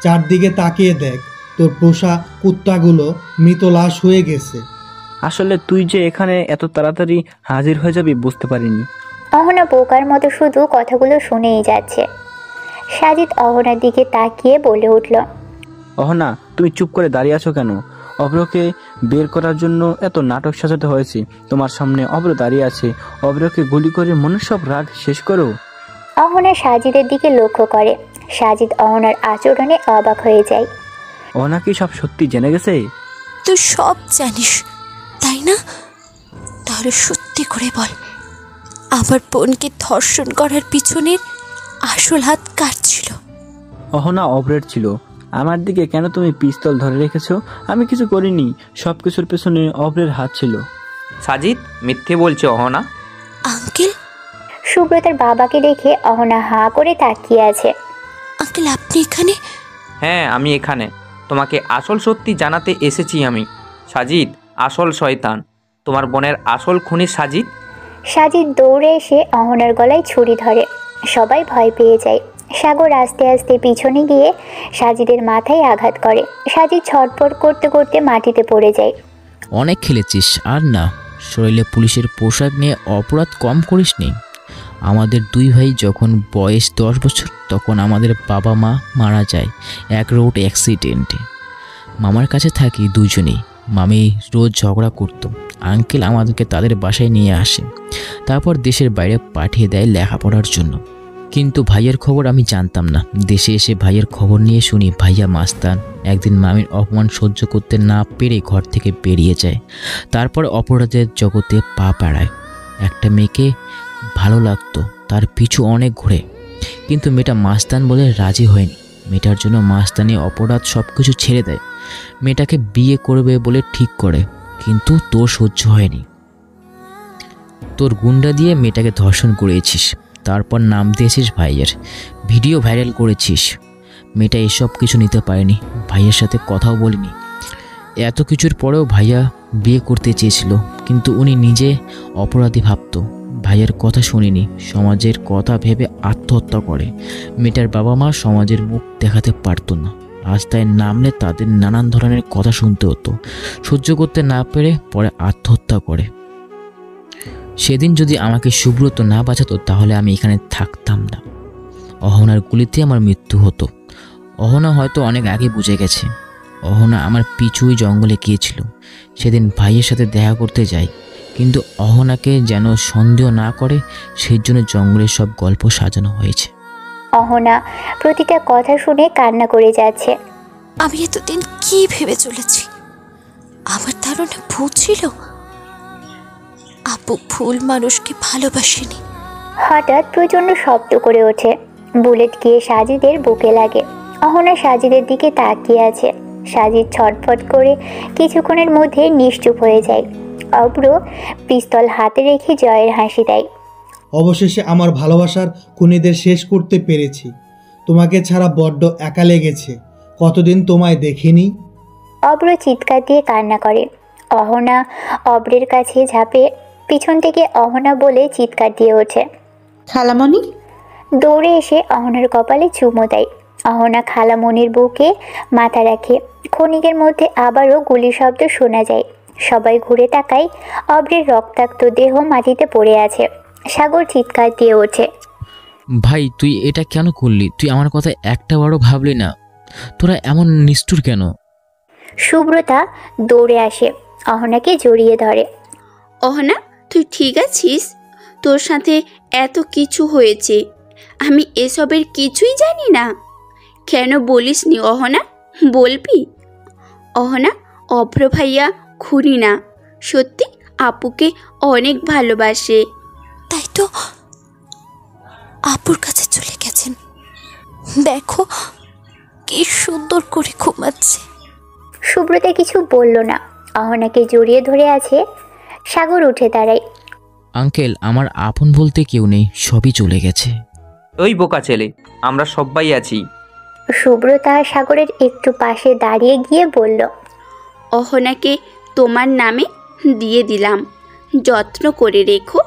চারদিকে তাকিয়ে দেখ, তোর পোষা কুত্তাগুলো মৃত লাশ হয়ে গেছে। আসলে তুই যে এখানে এত তাড়াতাড়ি হাজির হয়ে যাবি বুঝতে পারিনি। অহনা বোকার মতো শুধু কথাগুলো শুনেই যাচ্ছে। সাজিদ অহনার দিকে তাকিয়ে বলে উঠল, অহনা, তুমি চুপ করে দাঁড়িয়ে আছো কেন? অভ্রকে বের করার জন্য এত নাটক সাজাতে হয়েছে। তোমার সামনে অভ্র দাঁড়িয়ে আছে, অভ্রকে গুলি করে মনের সব রাগ শেষ করো। অহনা সাজিদের দিকে লক্ষ্য করে। সাজিদ অহনার আচরণে অবাক হয়ে যায়। অহনা কি সব সত্যি জেনে গেছে? তুই সব জানিস তাই না? তাহলে সত্যি করে বল, আমার বোনকে ধর্ষণ করার পিছনের আসল হাত কার ছিল? অহনা অভ্রের ছিল। আমার দিকে কেন তুমি পিস্তল ধরে রেখেছো? আমি কিছু করিনি, সব কিছুর পেছনে অভ্রের হাত ছিল। সাজিদ মিথ্যে বলছে অহনা। আঙ্কেল, সুব্রতার বাবাকে দেখে অহনা হাঁ করে তাকিয়ে আছে। আঙ্কেল আপনি এখানে? হ্যাঁ, আমি এখানে তোমাকে আসল সত্যি জানাতে এসেছি। আমি সাজিদ, আসল শয়তান। তোমার বোনের আসল খুনি সাজিদ। সাজিদ দৌড়ে এসে অহনার গলায় ছুরি ধরে। সবাই ভয় পেয়ে যায়। সাগর আস্তে আস্তে পিছনে গিয়ে সাজিদের মাথায় আঘাত করে। সাজিদ ছটফট করতে করতে মাটিতে পড়ে যায়। অনেক খেলেছিস, আর না। শরীরে পুলিশের পোশাক নিয়ে অপরাধ কম করিসনি। আমাদের দুই ভাই যখন বয়স 10 বছর, তখন আমাদের বাবা মা মারা যায় এক রোড অ্যাক্সিডেন্টে। মামার কাছে থাকি দুজনেই। মামি রোজ ঝগড়া করত। আঙ্কেল আমাদেরকে তাদের বাসায় নিয়ে আসে, তারপর দেশের বাইরে পাঠিয়ে দেয় লেখাপড়ার জন্য। কিন্তু ভাইয়ের খবর আমি জানতাম না। দেশে এসে ভাইয়ের খবর নিয়ে শুনি ভাইয়া মাস্তান। একদিন মামির অপমান সহ্য করতে না পেরে ঘর থেকে বেরিয়ে যায়। তারপর অপরাধের জগতে পা বাড়ায়। একটা মেয়েকে ভালো লাগতো, তার পিছু অনেক ঘুরে, কিন্তু মেয়েটা মাস্তান বলে রাজি হয়নি। মেয়েটার জন্য মাস্তানি অপরাধ সব কিছু ছেড়ে দেয়। মেয়েটাকে বিয়ে করবে বলে ঠিক করে, কিন্তু তোর সহ্য হয়নি। তোর গুন্ডা দিয়ে মেয়েটাকে ধর্ষণ করেছিস, তারপর নাম দিয়েছিস ভাইয়ের, ভিডিও ভাইরাল করেছিস। মেয়েটা এসব কিছু নিতে পারেনি, ভাইয়ের সাথে কথাও বলিনি। এত কিছুর পরেও ভাইয়া বিয়ে করতে চেয়েছিল, কিন্তু উনি নিজে অপরাধী ভাবতো। ভাইয়ের কথা শুনিনি, সমাজের কথা ভেবে আত্মহত্যা করে। মেয়েটার বাবা মা সমাজের মুখ দেখাতে পারতো না। রাস্তায় নামলে তাদের নানান ধরনের কথা শুনতে হতো। সহ্য করতে না পেরে পরে আত্মহত্যা করে। সেদিন যদি আমাকে সুব্রত না বাঁচাতো, তাহলে আমি এখানে থাকতাম না। অহনার গুলিতে আমার মৃত্যু হতো। অহনা হয়তো অনেক আগে বুঝে গেছে। অহনা আমার পিছুই জঙ্গলে গিয়েছিল। সেদিন ভাইয়ের সাথে দেখা করতে যাই, কিন্তু অহনাকে যেন সন্দেহ না করে সেই জন্য জঙ্গলের সব গল্প সাজানো হয়েছে। অহনা প্রতিটা কথা শুনে কান্না করে যাচ্ছে। আমি এতদিন কি ভেবে চলেছি? আমার ধারণা ভুল ছিল। আপু ভুল মানুষকে ভালোবাসেনি। হঠাৎ প্রচণ্ড শব্দ করে ওঠে। বুলেট গিয়ে সাজিদের বুকে লাগে। অহনা সাজিদের দিকে তাকিয়ে আছে। সাজিদ ছটফট করে কিছুক্ষণের মধ্যে নিশ্চুপ হয়ে যায়। অব্র পিস্তল হাতে রেখে জয়ের হাসি দেয়। অবশেষে আমার ভালোবাসার খুনিদের শেষ করতে পেরেছি। তোমাকে ছাড়া বড্ড একা লেগেছে, কতদিন তোমায় দেখিনি। অব্র চিৎকার দিয়ে কান্না করে। অহনা অব্রের কাছে ঝাঁপে। পিছন থেকে অহনা বলে চিৎকার দিয়ে ওঠে, খালামণি। দৌড়ে এসে অহনার কপালে চুমো দেয়। অহনা খালামণির বুকে মাথা রাখে। ক্ষণিকের মধ্যে আবারও গুলির শব্দ শোনা যায়। সবাই ঘুরে তাকায়। অব্রের রক্তাক্ত দেহ মাটিতে পড়ে আছে। সাগর চিৎকার দিয়ে ওঠে, ভাই তুই এটা কেন করলি? তুই আমার কথা একটা বারও ভাবলি না? তোরা এমন নিষ্ঠুর কেন? সুব্রতা দৌড়ে আসে, অহনাকে জড়িয়ে ধরে। অহনা, তুই ঠিক আছিস? তোর সাথে এত কিছু হয়েছে, আমি এসবের কিছুই জানি না। কেন বলিসনি অহনা? বলবি? অহনা, অভ্র ভাইয়া খুনি না, সত্যি আপুকে অনেক ভালোবাসে। তাই তো আপুর কাছে চলে গেছেন। দেখো কি সুন্দর করে ঘুমাচ্ছে। সুব্রতা কিছু বলল না, অহনাকে জড়িয়ে ধরে আছে। সাগর উঠে দাঁড়ায়। আঙ্কেল, আমার আপন বলতে কেউ নেই, সবই চলে গেছে। ওই বোকা ছেলে, আমরা সবাই আছি। সুব্রতা সাগরের একটু পাশে দাঁড়িয়ে গিয়ে বলল, অহনাকে তোমার নামে দিয়ে দিলাম, যত্ন করে রেখো।